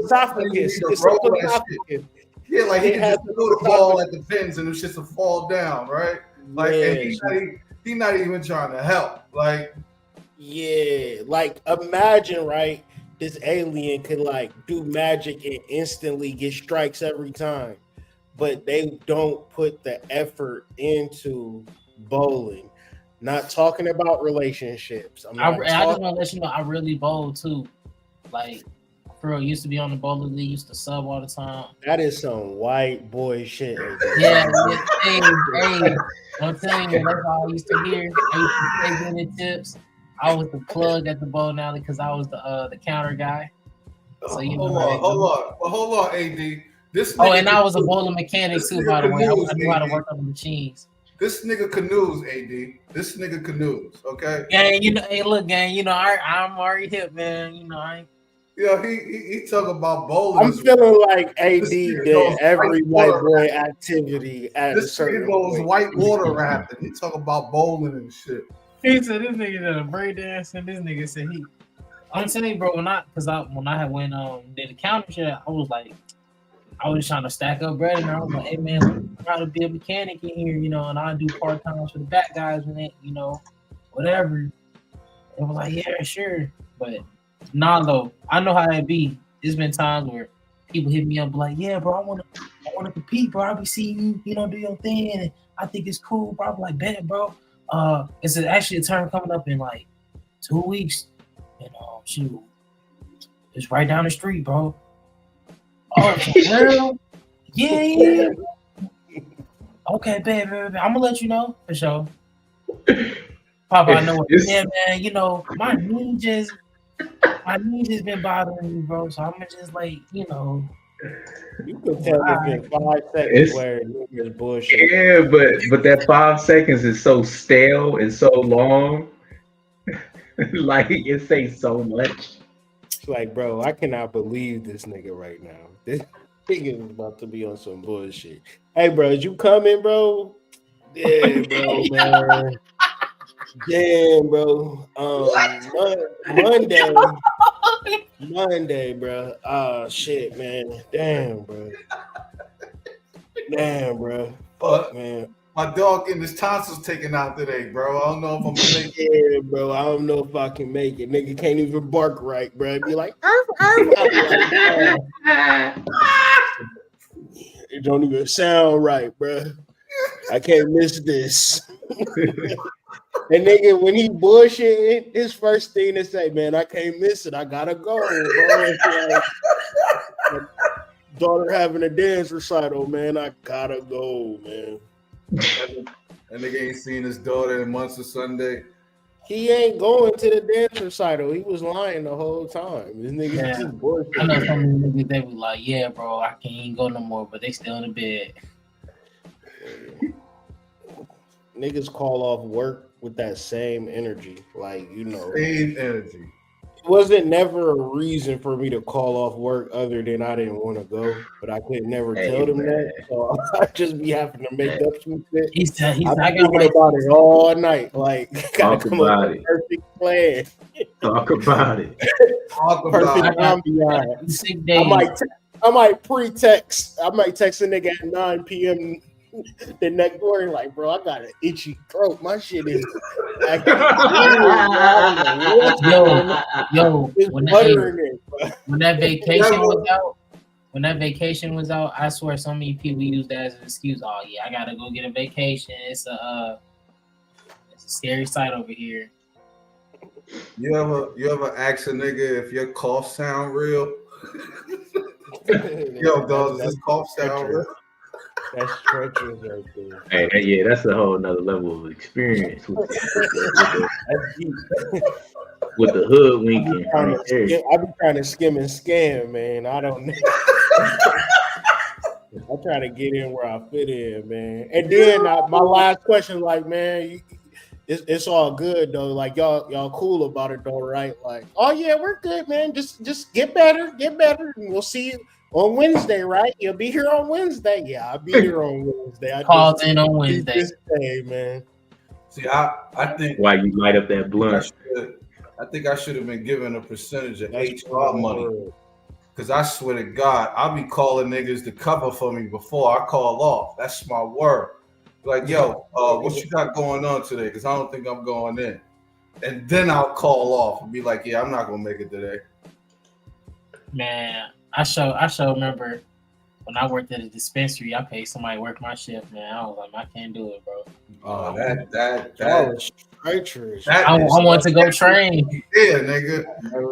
esophagus. It's a esophagus. Yeah, like he can just throw the ball at the pins and it's just a fall down, right? Like, and he's not even trying to help. Like, like imagine, right? This alien could like do magic and instantly get strikes every time, but they don't put the effort into bowling. Not talking about relationships. I just want to let you know I really bowl too. Like, for real, used to be on the bowling league, used to sub all the time. That is some white boy shit. Hey, I'm telling you, that's all I used to hear. I used to take winning tips. I was the plug at the bowling alley because I was the counter guy. So hold on, AD. And I was a bowling mechanic too, by the way. I knew how to work on the machines. This nigga canoes, AD. This nigga canoes, okay? Gang, hey, look, gang, I'm already hip, man. He talk about bowling. I'm feeling like AD did every white boy activity at a certain point. This nigga goes white water rafting. He talk about bowling and shit. He said this nigga did a break dance, and this nigga said I'm saying, bro, when I had went did the counter shit, I was trying to stack up bread, and I was like, hey man, I'm trying to be a mechanic in here, and I do part times for the back guys when it, whatever. And I was like, yeah, sure, but nah, though, I know how that be. There's been times where people hit me up like, yeah, bro, I want to compete, bro. I be seeing you, do your thing, and I think it's cool, bro. I'm like, bet, bro. It's actually a term coming up in like 2 weeks, and shoot, it's right down the street, bro. Oh, for real? Yeah. Okay, baby. I'm gonna let you know for sure. Papa, I know what. Yeah, man. My knee just been bothering me, bro. So I'm gonna just You can tell within 5 seconds where it's bullshit. Yeah, but that 5 seconds is so stale and so long. Like it says so much. It's like, bro, I cannot believe this nigga right now. This nigga is about to be on some bullshit. Hey, bro, is you coming, bro? Yeah, bro, man. Damn, bro. Monday, bro. Oh shit, man. Damn, bro. Fuck, man. My dog getting his tonsils taken out today, bro. I don't know if I'm gonna make it. Yeah, bro. I don't know if I can make it. Nigga can't even bark right, bro. Be like, it don't even sound right, bro. I can't miss this. And nigga, when he bullshitting, his first thing to say, man, I can't miss it. I gotta go, bro. Daughter having a dance recital, man. I gotta go, man. That nigga ain't seen his daughter in months of Sunday. He ain't going to the dance recital. He was lying the whole time. This nigga just bullshit. I know some of the niggas they be like, yeah, bro, I can't even go no more, but they still in the bed. niggas call off work with that same energy. Like, Same energy. it wasn't never a reason for me to call off work other than I didn't want to go, but I could never tell them that. So I just be having to make up some shit. He's I'm I got thinking about it all night. Like, gotta Talk come up about with a it. perfect plan. Talk about it. Talk Perfect about ambiance. sick days. I might pre-text. I might text a nigga at 9 p.m. the next morning, like, bro, I got an itchy throat. My shit is acting Yo, it's when buttering it, bro. when that vacation was out, I swear so many people use that as an excuse. Oh yeah, I gotta go get a vacation. It's a scary sight over here. You ever ask a nigga if your cough sound real? Yo, dog, does this cough sound real? That's treacherous right there. Hey, yeah, that's a whole nother level of experience with the hoodwinking. I be trying to skim and scan, man. I don't know. I try to get in where I fit in, man. And then my last question, like, man, it's all good though. Like y'all cool about it though, right? Like, oh yeah, we're good, man. Just get better, and we'll see you on Wednesday, right? You'll be here on Wednesday. Yeah, I'll be here on Wednesday. I called in on Wednesday. This day, man. See, I think why you light up that blunt. I think I should have been given a percentage of HR money. Because I swear to God, I'll be calling niggas to cover for me before I call off. That's my word. Like, yo, what you got going on today? Because I don't think I'm going in. And then I'll call off and be like, yeah, I'm not going to make it today. Man, I sure remember when I worked at a dispensary, I paid somebody to work my shift, man. I was like, I can't do it, bro. Oh, that was treacherous. I want to go train. Yeah, nigga.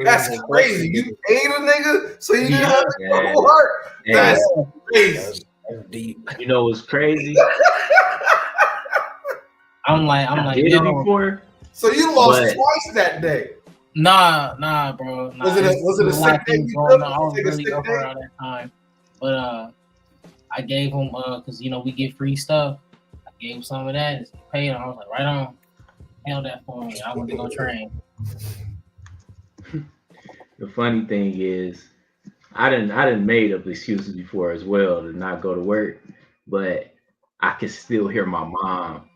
That's crazy. You paid a nigga so you didn't have to go to work. That's crazy. That's deep. You know what's crazy? I'm like, did it before. So you lost twice that day. Nah, bro. Nah. Was it a sick day? I was really over around that time. But I gave him because we get free stuff. I gave him some of that. And paid him. I was like, right on. Held that for me. I want to go train. The funny thing is, I didn't made up excuses before as well to not go to work, but I can still hear my mom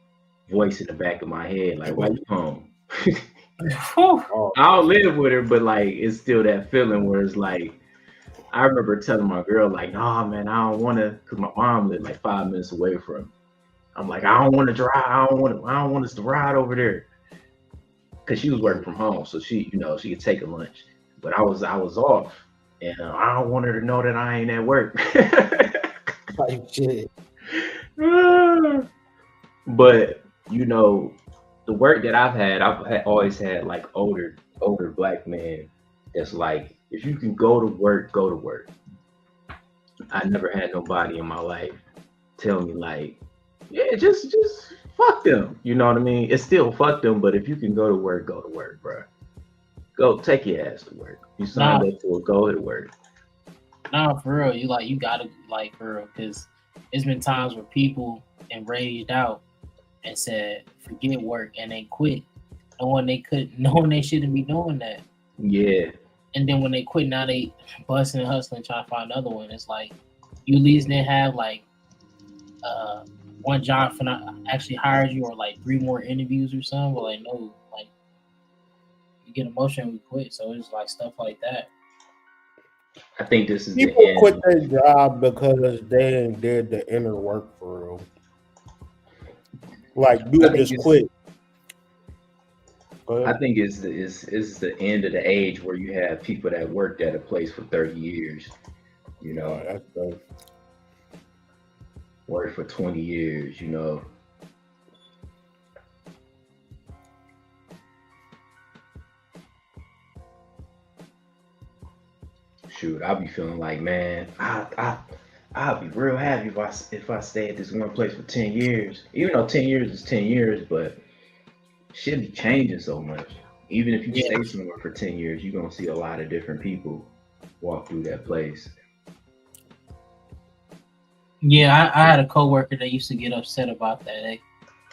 voice in the back of my head, like, why you home? I don't live with her, but like it's still that feeling where it's like I remember telling my girl, like, nah, man, I don't want to, because my mom lived like 5 minutes away from me. I'm like, I don't want to drive. I don't want us to ride over there, because she was working from home, so she could take a lunch. But I was off, and I don't want her to know that I ain't at work. Like shit. But the work that I've always had like older black men that's like, if you can go to work, go to work. I never had nobody in my life tell me like, yeah, just fuck them. You know what I mean? It's still fuck them, but if you can go to work, bro. Go take your ass to work. You signed up for it, go to work. Nah, for real. You gotta like for real, because there's been times where people enraged out and said, forget work, and they quit, knowing they shouldn't be doing that. Yeah. And then when they quit, now they busting and hustling, trying to find another one. It's like, you at least didn't have like one job for not actually hired you, or like 3 more interviews or something. But like, no, like you get emotional, we quit. So it's like stuff like that. I think this is people quit their job because they did the inner work for real. Like, you just quit. I think it's the end of the age where you have people that worked at a place for 30 years. That's dope. Worked for 20 years, Shoot, I'll be feeling like, man, I'll be real happy if I stay at this one place for 10 years. Even though 10 years is 10 years, but shit be changing so much. Even if you stay somewhere for 10 years, you're gonna see a lot of different people walk through that place. Yeah, I had a coworker that used to get upset about that.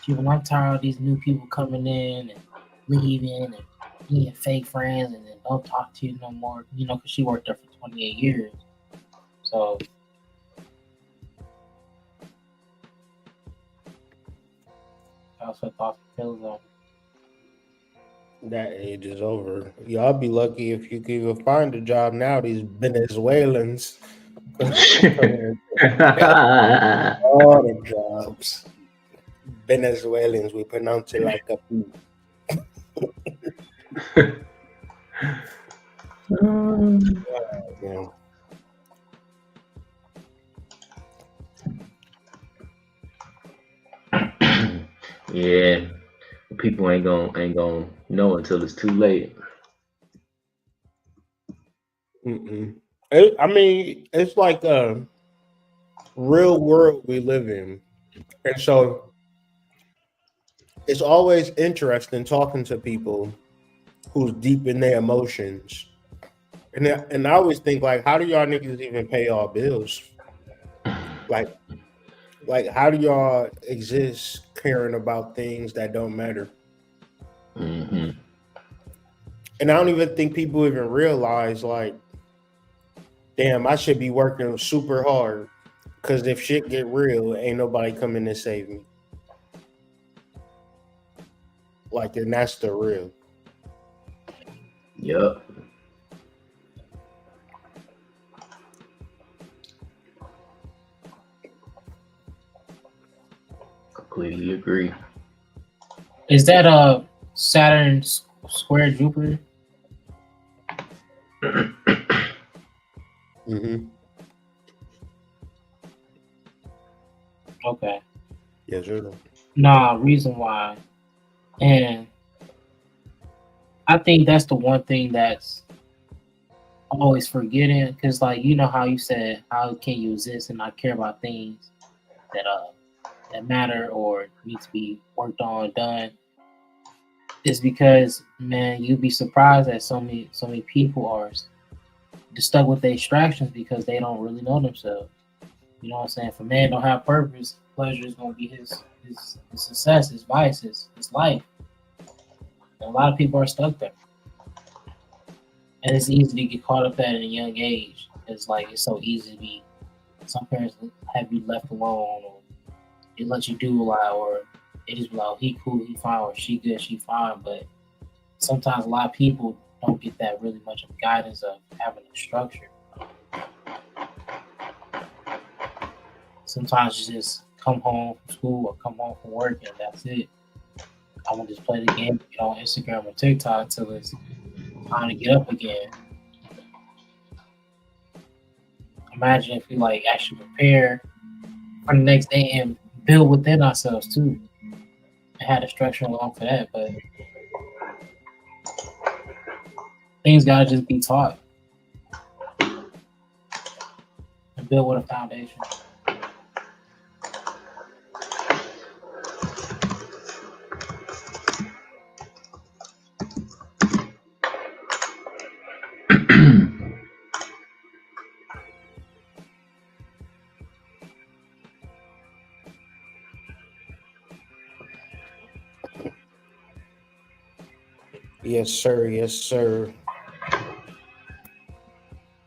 She was like, I'm tired of these new people coming in and leaving and being fake friends and then don't talk to you no more. Because she worked there for 28 years. So that's her thoughts and feelings on. That age is over. Y'all be lucky if you can even find a job now. These Venezuelans come here and take all the jobs. Venezuelans, we pronounce it like a P. Yeah. Yeah, people ain't gonna know until it's too late. I mean, it's like a real world we live in, and so it's always interesting talking to people who's deep in their emotions. And I always think, like, how do y'all niggas even pay y'all bills? Like how do y'all exist caring about things that don't matter? Mm-hmm. And I don't even think people even realize, like, damn, I should be working super hard because if shit get real, ain't nobody coming to save me. Like, and that's the real. Yep. Completely agree. Is that Saturn square Jupiter? Mm-hmm. Okay. Yes, sir. Nah, reason why. And I think that's the one thing that's always forgetting, because like how you said, how can you exist and not care about things that matter or need to be worked on, done? Is because, man, you'd be surprised that so many people are stuck with their distractions because they don't really know themselves. You know what I'm saying? If a man don't have purpose, pleasure is gonna be his success, his vice, his life. And a lot of people are stuck there. And it's easy to get caught up at a young age. It's like it's so easy to be. Some parents have you left alone, or they let you do a lot, or they just be like, oh, he cool, he fine, or she good, she fine. But sometimes a lot of people don't get that really much of guidance of having a structure. Sometimes you just come home from school or come home from work and that's it. I'm gonna just play the game, get on Instagram or TikTok until it's time to get up again. Imagine if we like actually prepare for the next day and build within ourselves too. I had a structure along for that, but things gotta just be taught and build with a foundation. Yes, sir. Yes, sir.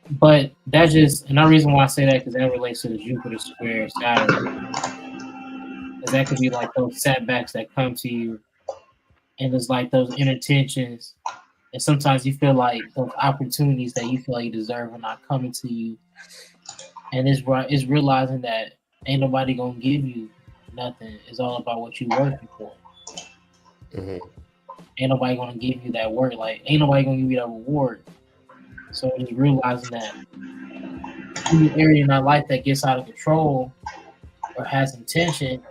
But that's just another reason why I say that, because that relates to the Jupiter square Saturn. Because that could be like those setbacks that come to you, and it's like those inner tensions. And sometimes you feel like those opportunities that you feel like you deserve are not coming to you. And it's realizing that ain't nobody gonna give you nothing. It's all about what you working for. Mm-hmm. Ain't nobody gonna give you that work. Like ain't nobody gonna give you that reward. So just realizing that any area in our life that gets out of control or has intention,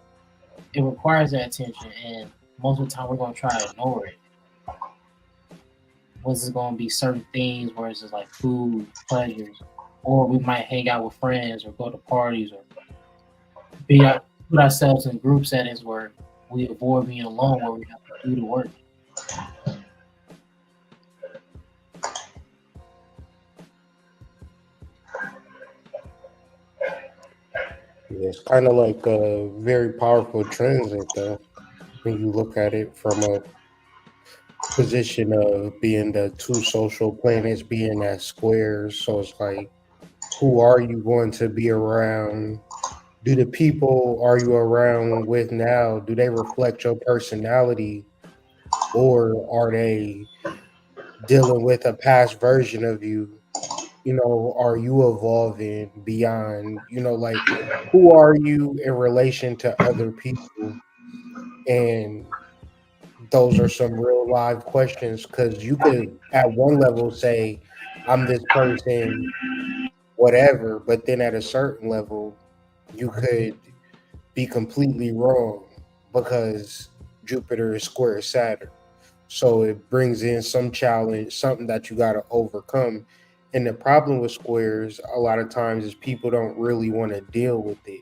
it requires that attention. And most of the time we're gonna try to ignore it. Was it gonna be certain things where it's just like food, pleasures, or we might hang out with friends or go to parties or put ourselves in group settings where we avoid being alone, where we have to do the work. Yeah, it's kind of like a very powerful transit, though. when you look at it from a position of being the two social planets being at squares. So it's like, who are you going to be around? Do the people are you around with now, do they reflect your personality, or are they dealing with a past version of you? You know, are you evolving beyond, you know, like who are you in relation to other people? And those are some real live questions, because you could at one level say I'm this person, whatever, but then at a certain level you could be completely wrong because Jupiter is square Saturn. So it brings in some challenge, something that you got to overcome. And the problem with squares a lot of times is people don't really want to deal with it.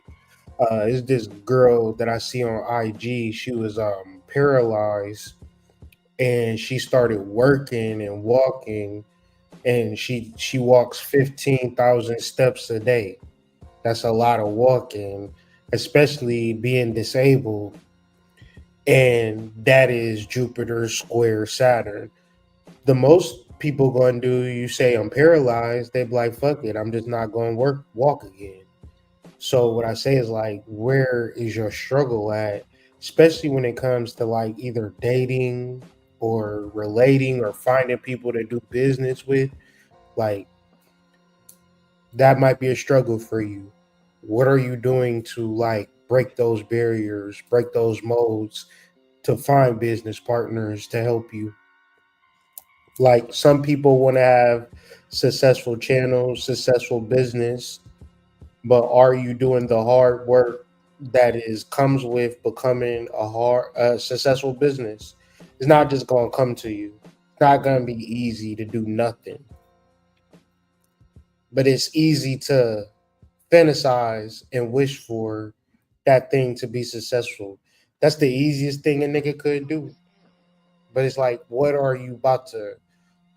It's this girl that I see on IG. She was paralyzed, and she started working and walking, and she walks 15,000 steps a day. That's a lot of walking, especially being disabled. And that is Jupiter square Saturn. The most people going to do, you say I'm paralyzed, they be like, fuck it, I'm just not going to walk again. So what I say is like, where is your struggle at? Especially when it comes to like either dating or relating or finding people to do business with. Like, that might be a struggle for you. What are you doing to like break those barriers, break those modes to find business partners to help you? Like, some people want to have successful channels, successful business, but are you doing the hard work that is comes with becoming a successful business? It's not just going to come to you. It's not going to be easy to do nothing, but it's easy to fantasize and wish for that thing to be successful. That's the easiest thing a nigga could do. But it's like, what are you about to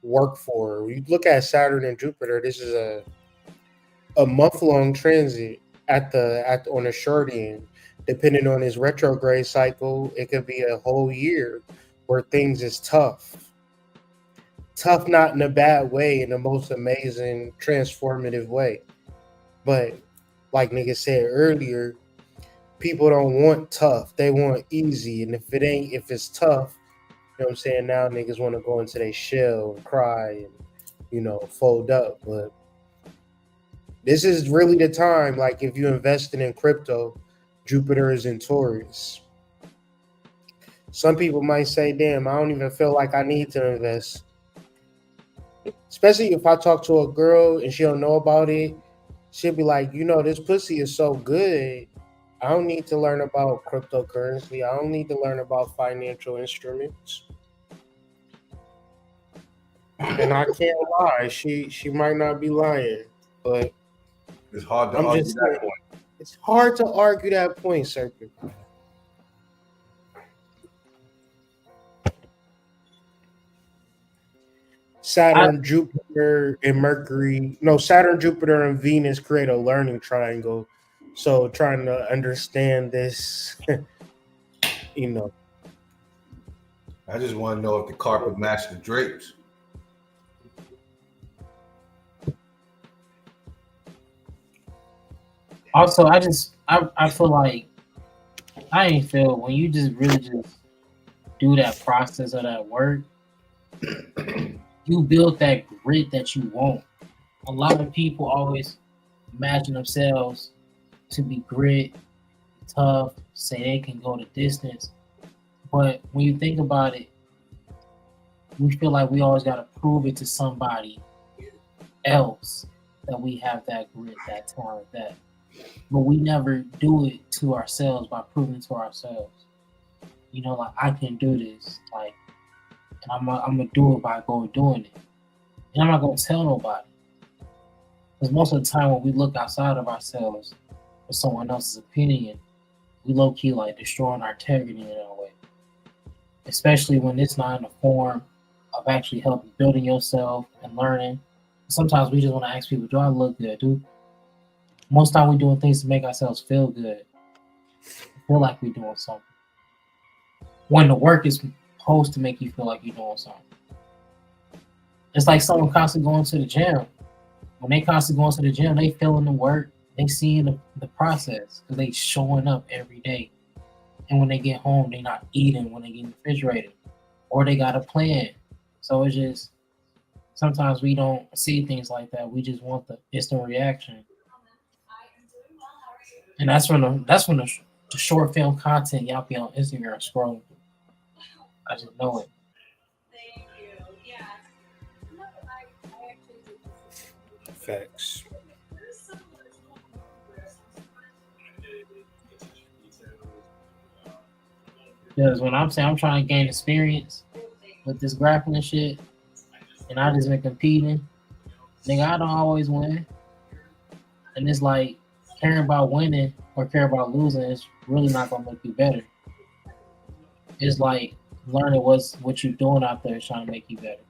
work for? When you look at Saturn and Jupiter, this is a month long transit at on the short end. Depending on his retrograde cycle, it could be a whole year where things is tough. Tough, not in a bad way, in the most amazing, transformative way. But like nigga said earlier, people don't want tough. They want easy. And if it's tough, you know what I'm saying? Now niggas want to go into their shell and cry and, fold up. But this is really the time. Like, if you invested in crypto, Jupiter is in Taurus. Some people might say, damn, I don't even feel like I need to invest. Especially if I talk to a girl and she don't know about it, she'll be like, this pussy is so good. I don't need to learn about cryptocurrency. I don't need to learn about financial instruments. And I can't lie. She might not be lying, but it's hard to argue that point. It's hard to argue that point, Serpent. Saturn, Jupiter, and Mercury. No, Saturn, Jupiter, and Venus create a learning triangle. So trying to understand this, I just want to know if the carpet matched the drapes. Also, I feel like I ain't feel when you just really just do that process of that work, you build that grit that you want. A lot of people always imagine themselves to be grit, tough, say they can go the distance. But when you think about it, we feel like we always got to prove it to somebody else that we have that grit, that talent, that. But we never do it to ourselves by proving to ourselves. Like, I can do this. Like, and I'm gonna do it by going doing it. And I'm not gonna tell nobody. Because most of the time when we look outside of ourselves for someone else's opinion, we low key like destroying our integrity in a way. Especially when it's not in the form of actually helping building yourself and learning. Sometimes we just want to ask people, do I look good, dude? Most time we're doing things to make ourselves feel good. Feel like we're doing something. when the work is supposed to make you feel like you're doing something. It's like someone constantly going to the gym. When they constantly going to the gym, they feeling the work, they seeing the process because they showing up every day. And when they get home, they not eating when they get refrigerated, or they got a plan. So it's just sometimes we don't see things like that. We just want the instant reaction, and that's when the short film content y'all be on Instagram scrolling. I just know it. Facts. Because when I'm saying I'm trying to gain experience with this grappling shit, and I just been competing, nigga, I don't always win. And it's like caring about winning or care about losing is really not gonna make you better. It's like learning what you're doing out there is trying to make you better.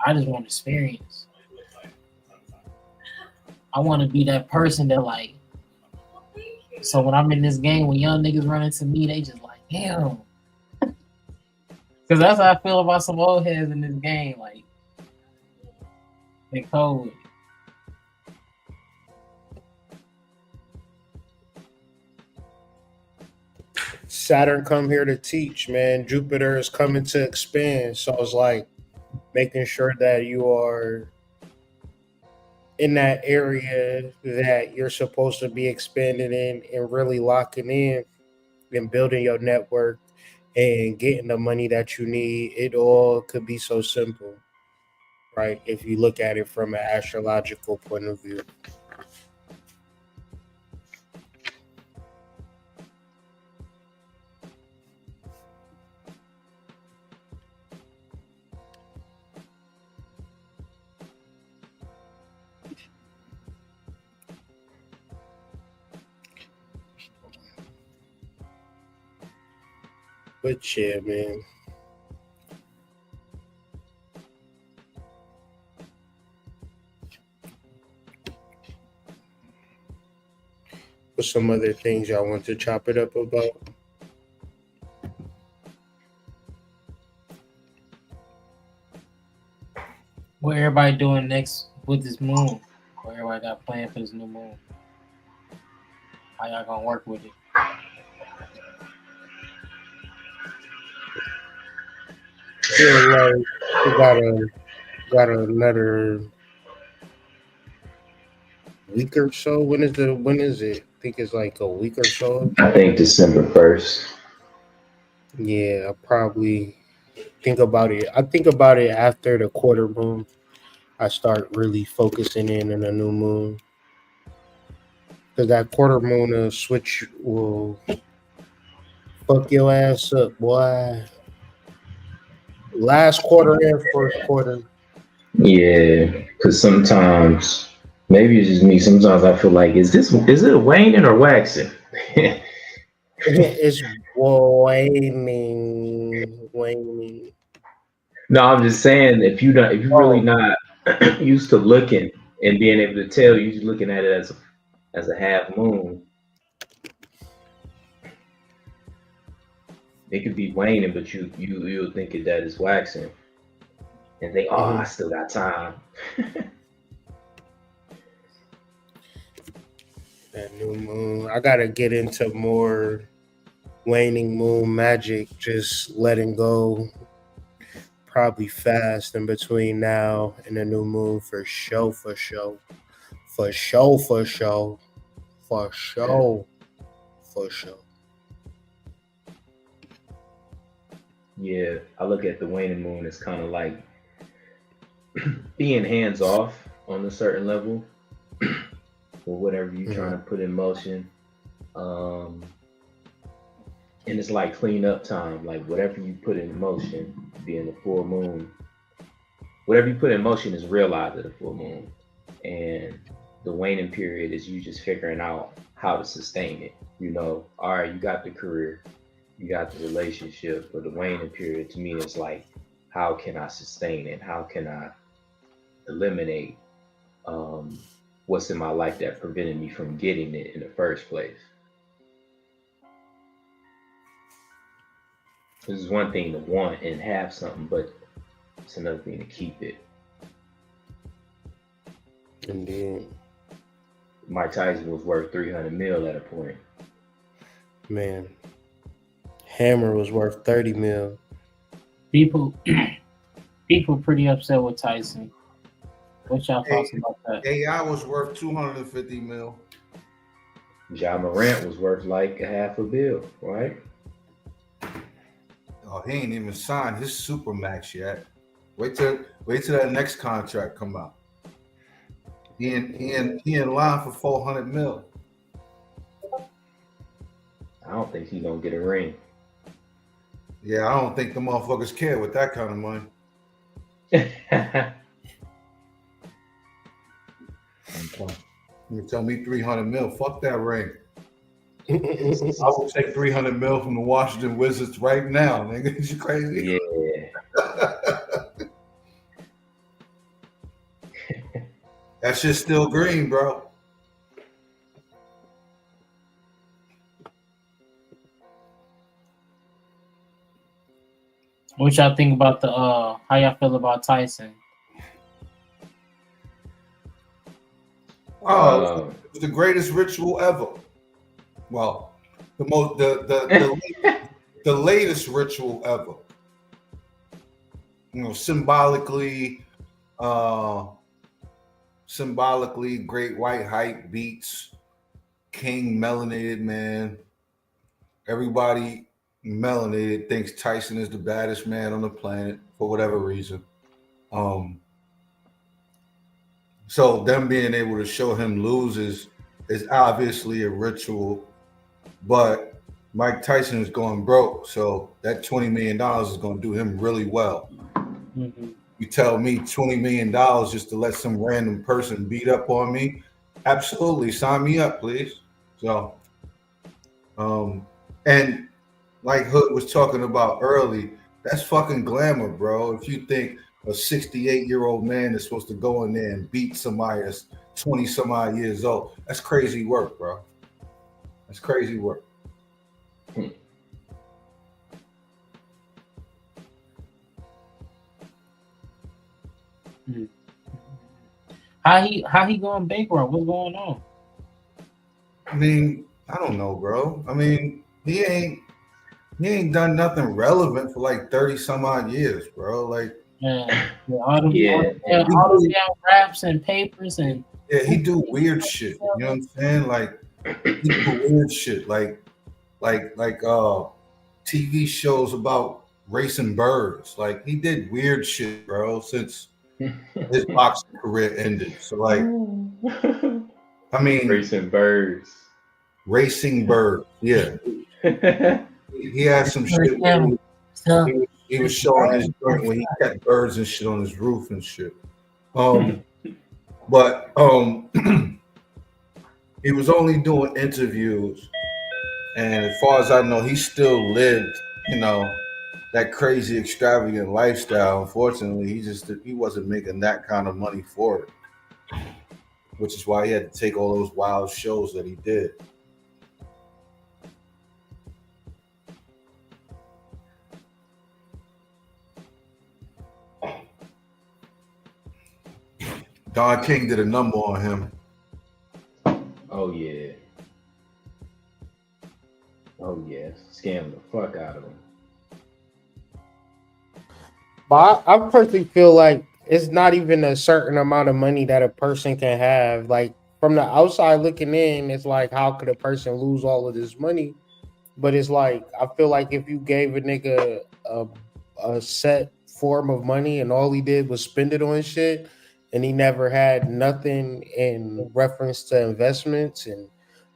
I just want experience. I want to be that person that like. So when I'm in this game, when young niggas run into me, they just like, damn. Because that's how I feel about some old heads in this game. Like, they cold. Saturn come here to teach, man. Jupiter is coming to expand. So it's like making sure that you are in that area that you're supposed to be expanding in and really locking in and building your network and getting the money that you need. It all could be so simple, right? If you look at it from an astrological point of view. But yeah, man. What's some other things y'all want to chop it up about? What everybody doing next with this moon? What everybody got planned for this new moon? How y'all gonna work with it? Feel like we got another week or so. When is it? I think it's like a week or so. I think December 1st. Yeah, I probably think about it. I think about it after the quarter moon. I start really focusing in on the new moon. Because that quarter moon switch will fuck your ass up, boy. Last quarter and first quarter. Yeah, because sometimes, maybe it's just me. Sometimes I feel like, is it waning or waxing? It's waning. No, I'm just saying if you're really Oh, not used to looking and being able to tell, you're just looking at it as a half moon. It could be waning, but you'll think it that it's waxing, and think, oh, I still got time. that new moon. I gotta get into more waning moon magic, just letting go probably fast in between now and the new moon for show. Yeah, I look at the waning moon as kind of like being hands off on a certain level or whatever you're trying to put in motion. And it's like clean up time, like whatever you put in motion, being the full moon, whatever you put in motion is realized at the full moon. And the waning period is you just figuring out how to sustain it. You know, all right, you got the career, you got the relationship, but the waning period to me is like, how can I sustain it? How can I eliminate what's in my life that prevented me from getting it in the first place? This is one thing to want and have something, but it's another thing to keep it. Indeed. Mike Tyson was worth 300 mil at a point. Man. Hammer was worth 30 mil. People pretty upset with Tyson. What y'all thoughts about that? AI was worth 250 mil. Ja Morant was worth like $500 million, right? Oh, he ain't even signed his supermax yet. Wait till that next contract come out. He in line for 400 mil. I don't think he's gonna get a ring. Yeah, I don't think the motherfuckers care with that kind of money. You tell me 300 mil, fuck that ring. I will take 300 mil from the Washington Wizards right now, nigga. You crazy? Yeah. That shit's still green, bro. What y'all think about the how y'all feel about Tyson? Oh, it's the greatest ritual ever. Well, the latest ritual ever. You know, symbolically, great white hype beats King melanated man. Everybody melanated thinks Tyson is the baddest man on the planet for whatever reason. So them being able to show him lose is obviously a ritual, but Mike Tyson is going broke, so that $20 million is going to do him really well. Mm-hmm. You tell me $20 million just to let some random person beat up on me? Absolutely, sign me up, please. So, and like Hood was talking about early, that's fucking glamour, bro. If you think a 68-year-old man is supposed to go in there and beat somebody that's 20 some odd years old, that's crazy work, bro. That's crazy work. How he going bankrupt? What's going on? I mean, I don't know, bro. I mean, he ain't done nothing relevant for like 30 some odd years, bro. Like, all those damn raps and papers and he do weird shit. You know what I'm saying? Like, he do weird shit, like TV shows about racing birds. Like, he did weird shit, bro, since his boxing career ended. So, like, I mean, racing birds. Yeah. He had some shit. He was showing his joint when he kept birds and shit on his roof and shit. But he was only doing interviews, and as far as I know, he still lived, you know, that crazy extravagant lifestyle. Unfortunately, he wasn't making that kind of money for it, which is why he had to take all those wild shows that he did. Don King did a number on him. Oh yeah. Scam the fuck out of him. But I personally feel like it's not even a certain amount of money that a person can have. Like, from the outside looking in, it's like, how could a person lose all of this money? But it's like, I feel like if you gave a nigga a set form of money and all he did was spend it on shit, and he never had nothing in reference to investments and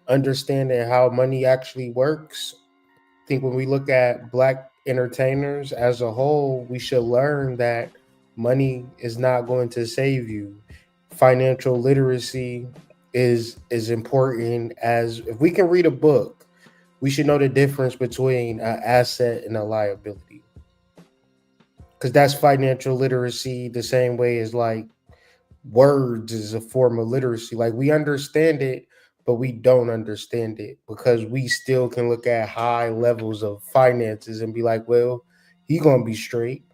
understanding how money actually works. I think when we look at Black entertainers as a whole, we should learn that money is not going to save you. Financial literacy is important. As if we can read a book, we should know the difference between an asset and a liability, because that's financial literacy the same way as like words is a form of literacy. Like, we understand it, but we don't understand it because we still can look at high levels of finances and be like, well, he gonna be straight.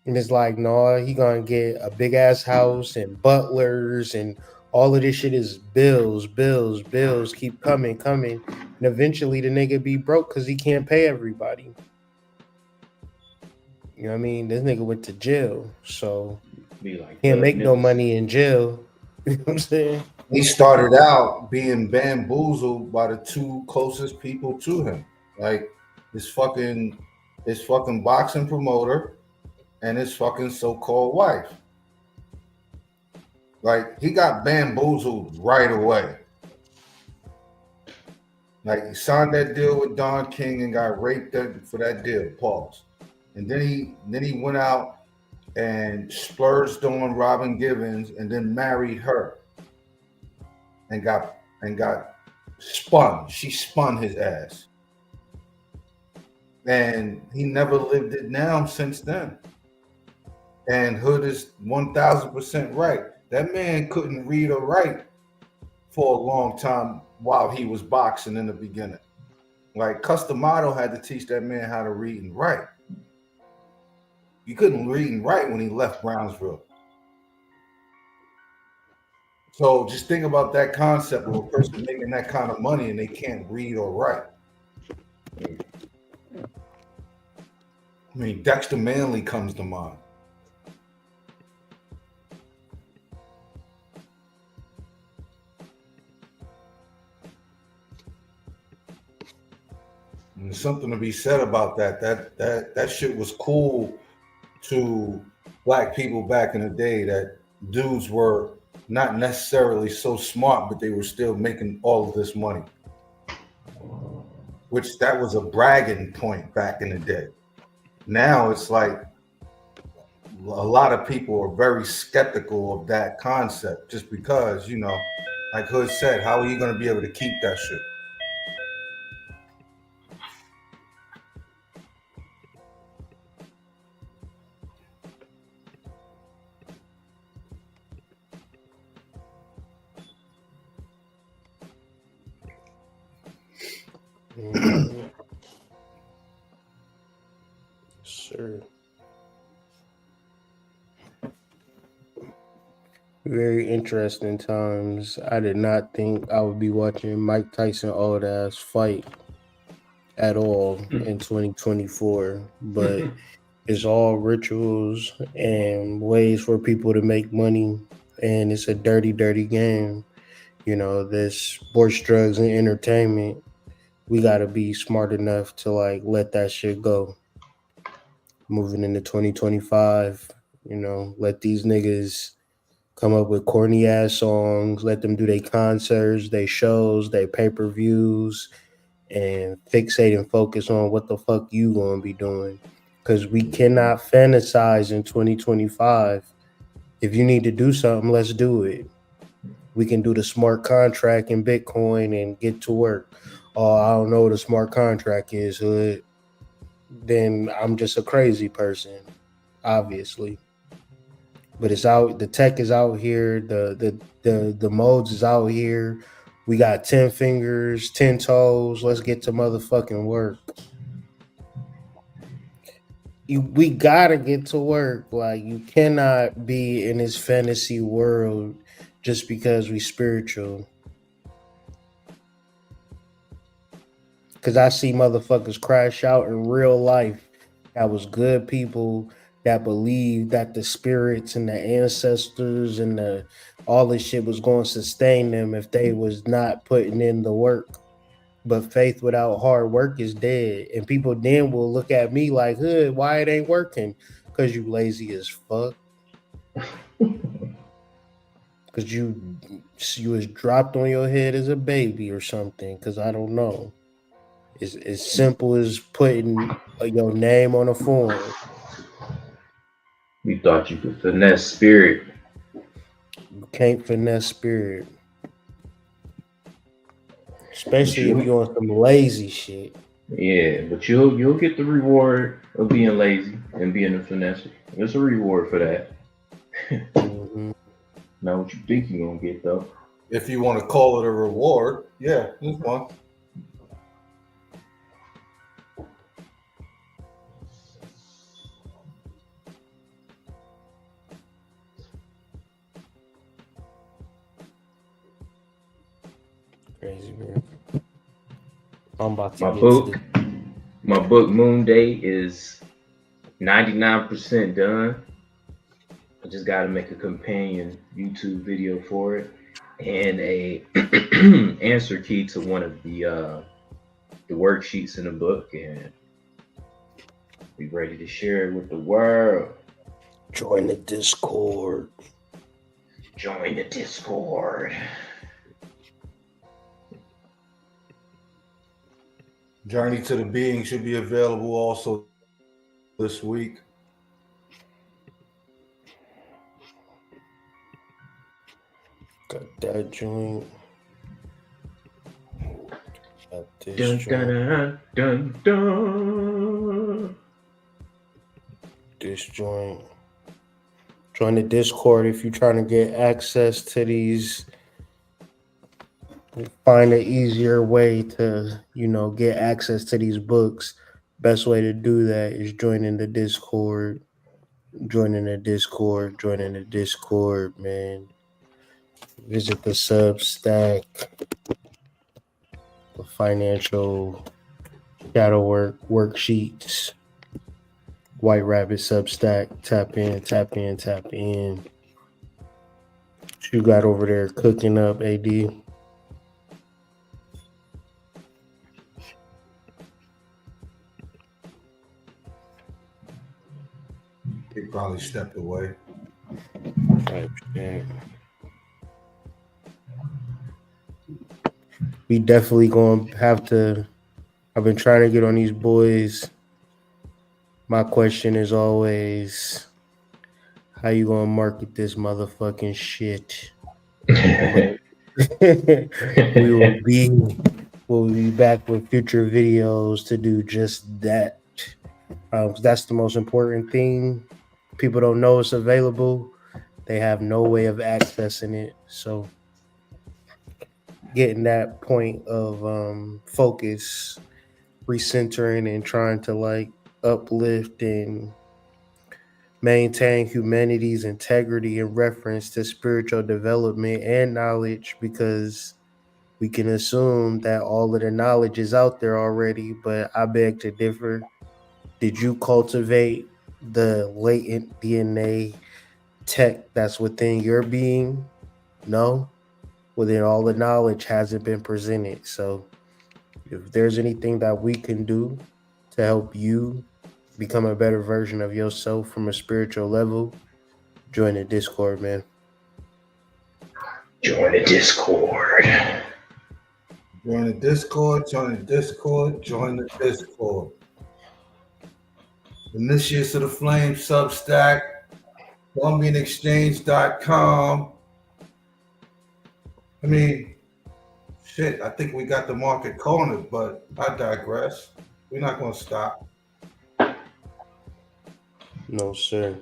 And it's like, no, he gonna get a big ass house and butlers and all of this shit is bills, bills, bills keep coming, coming. And eventually the nigga be broke because he can't pay everybody. You know what I mean? This nigga went to jail, so Be like, can't make no money in jail. You know what I'm saying? He started out being bamboozled by the two closest people to him, like his fucking boxing promoter and his fucking so-called wife. Like he got bamboozled right away. Like he signed that deal with Don King and got raped for that deal. Pause. And then he went out and splurged on Robin Givens and then married her. And got spun. She spun his ass. And he never lived it down since then. And Hood is 1,000% right. That man couldn't read or write for a long time while he was boxing in the beginning. Like Customato had to teach that man how to read and write. He couldn't read and write when he left Brownsville. So just think about that concept of a person making that kind of money and they can't read or write. I mean, Dexter Manley comes to mind. And there's something to be said about that. That shit was cool to black people back in the day, that dudes were not necessarily so smart, but they were still making all of this money. Which that was a bragging point back in the day. Now it's like a lot of people are very skeptical of that concept just because, you know, like Hood said, how are you going to be able to keep that shit? Sure. Very interesting times. I did not think I would be watching Mike Tyson old ass fight at all in 2024, but it's all rituals and ways for people to make money, and it's a dirty, dirty game. You know, this sports, drugs, and entertainment. We got to be smart enough to like let that shit go. Moving into 2025, you know, let these niggas come up with corny ass songs, let them do their concerts, their shows, their pay-per-views, and fixate and focus on what the fuck you gonna be doing. Because we cannot fantasize in 2025. If you need to do something, let's do it. We can do the smart contract in Bitcoin and get to work. Oh, I don't know what a smart contract is, Hood. Then I'm just a crazy person, obviously. But it's out. The tech is out here. The modes is out here. We got 10 fingers, 10 toes. Let's get to motherfucking work. We gotta get to work. Like, you cannot be in this fantasy world just because we spiritual. Because I see motherfuckers crash out in real life. That was good people that believed that the spirits and the ancestors and all this shit was going to sustain them if they was not putting in the work. But faith without hard work is dead. And people then will look at me like, Hood, why it ain't working? Because you lazy as fuck. Because you was dropped on your head as a baby or something. Because I don't know. It's as simple as putting your name on a form. You thought you could finesse spirit. You can't finesse spirit. Especially if you're on some lazy shit. Yeah, but you'll get the reward of being lazy and being a finesser. There's a reward for that. Mm-hmm. Not what you think you're gonna get though. if you want to call it a reward. Yeah, this one. Crazy, man. I'm about to My get to book, my book Moon Day is 99% done. I just got to make a companion YouTube video for it and a answer key to one of the worksheets in the book, and be ready to share it with the world. join the Discord. Join the Discord. Journey to the Being should be available also this week. Got that joint. Got this Dun, joint. dun, dun, dun. This joint. Join the Discord if you're trying to get access to these. Find an easier way to, get access to these books. Best way to do that is joining the Discord. Joining the Discord, man. Visit the Substack, the financial shadow work worksheets. White Rabbit Substack. Tap in. What you got over there cooking up, AD? He probably stepped away. Type shit. We definitely gonna have to. I've been trying to get on these boys. My question is always, how you gonna market this motherfucking shit? We'll be back with future videos to do just that. That's the most important thing. People don't know it's available. They have no way of accessing it. So getting that point of focus, recentering and trying to uplift and maintain humanity's integrity in reference to spiritual development and knowledge, because we can assume that all of the knowledge is out there already, but I beg to differ. Did you cultivate the latent DNA tech that's within your being? No? Well, then all the knowledge hasn't been presented. So if there's anything that we can do to help you become a better version of yourself from a spiritual level, join the Discord, man. Join the Discord. Join the Discord. Initiates of the Flame Substack, ColumbianExchange.com. I mean, shit, I think we got the market cornered, but I digress. We're not going to stop. No, sir.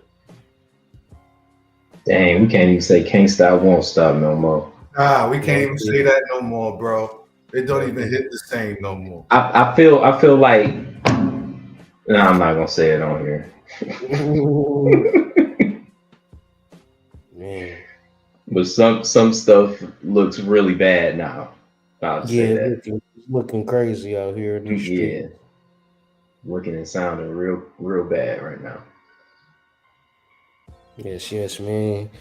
Dang, we can't even say can't stop, won't stop no more. Nah, we can't even say that no more, bro. It don't even hit the same no more. I feel like, no, I'm not gonna say it on here. Man. But some stuff looks really bad now. It's looking crazy out here in the street. Yeah, looking and sounding real bad right now. Yes, man.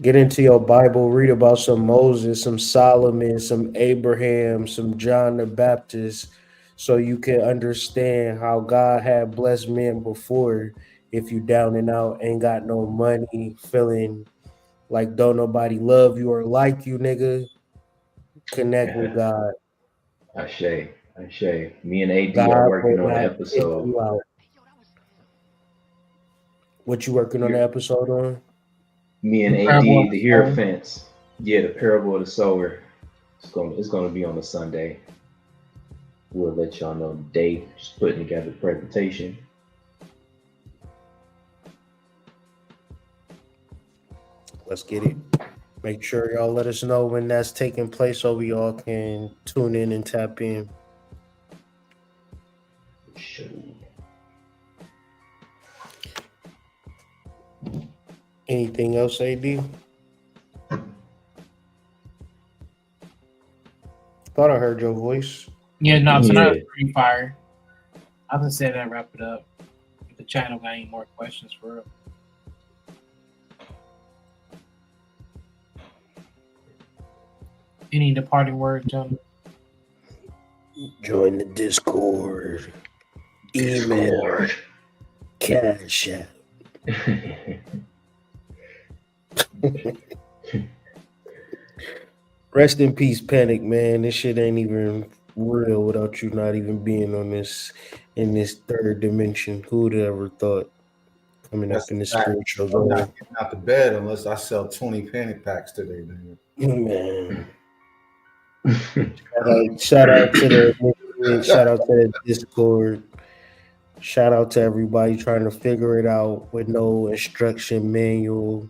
Get into your Bible, read about some Moses, some Solomon, some Abraham, some John the Baptist, so you can understand how God had blessed men before. If you down and out, ain't got no money, feeling like don't nobody love you or like you, nigga, connect with God. Ashe. Me and AD God are working will on an not kick episode. you out. What you working on the episode on? Me and AD, the Hierophants. Yeah, the Parable of the Sower. It's gonna be on a Sunday. We'll let y'all know the day. Just putting together the presentation. Let's get it. Make sure y'all let us know when that's taking place so we all can tune in and tap in. Anything else, AD? Thought I heard your voice. Yeah, no, tonight Yeah. was pretty fire. I just said that, wrap it up. If the channel got any more questions for real. Any departing word, gentlemen? Join the Discord. Email. Cash App. Rest in peace, Panic, man. This shit ain't even real without you not even being on this in this third dimension. Who'd have ever thought? Coming That's up in the a fact. spiritual I'm zone. not getting out the bed unless I sell 20 panic packs today, nigga. Man. Shout out to the Discord. Shout out to everybody trying to figure it out with no instruction manual.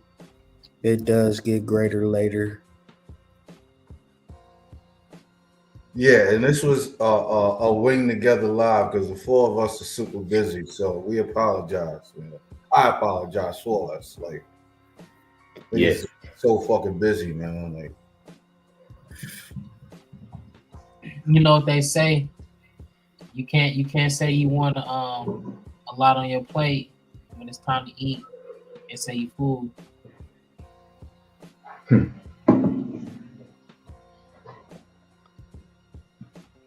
It does get greater later. Yeah, and this was a wing together live because the four of us are super busy, so we apologize. Man. I apologize for us. Like, Yes, so fucking busy, man. Like, You know what they say? You can't say you want a lot on your plate when it's time to eat and say you full.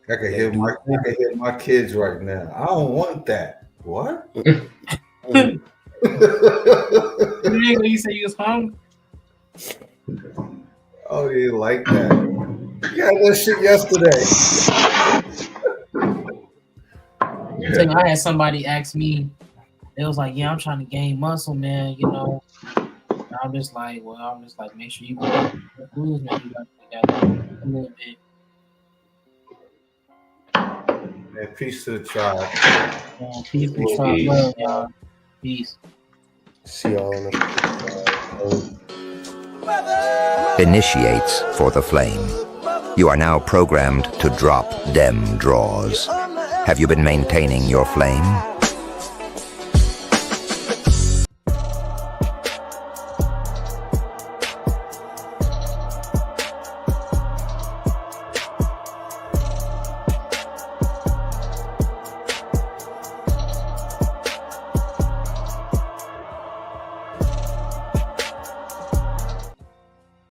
I can hear my kids right now. I don't want that. What? You say you was hungry? Oh, you like that? You had that shit yesterday. I had somebody ask me, they was like, yeah, I'm trying to gain muscle, man, you know. And I'm just like, make sure you put the foods, man. You got a little bit. Man, peace to the tribe. Peace to the tribe. Love, y'all. Peace. See y'all on the Initiates for the flame. You are now programmed to drop dem draws. Have you been maintaining your flame?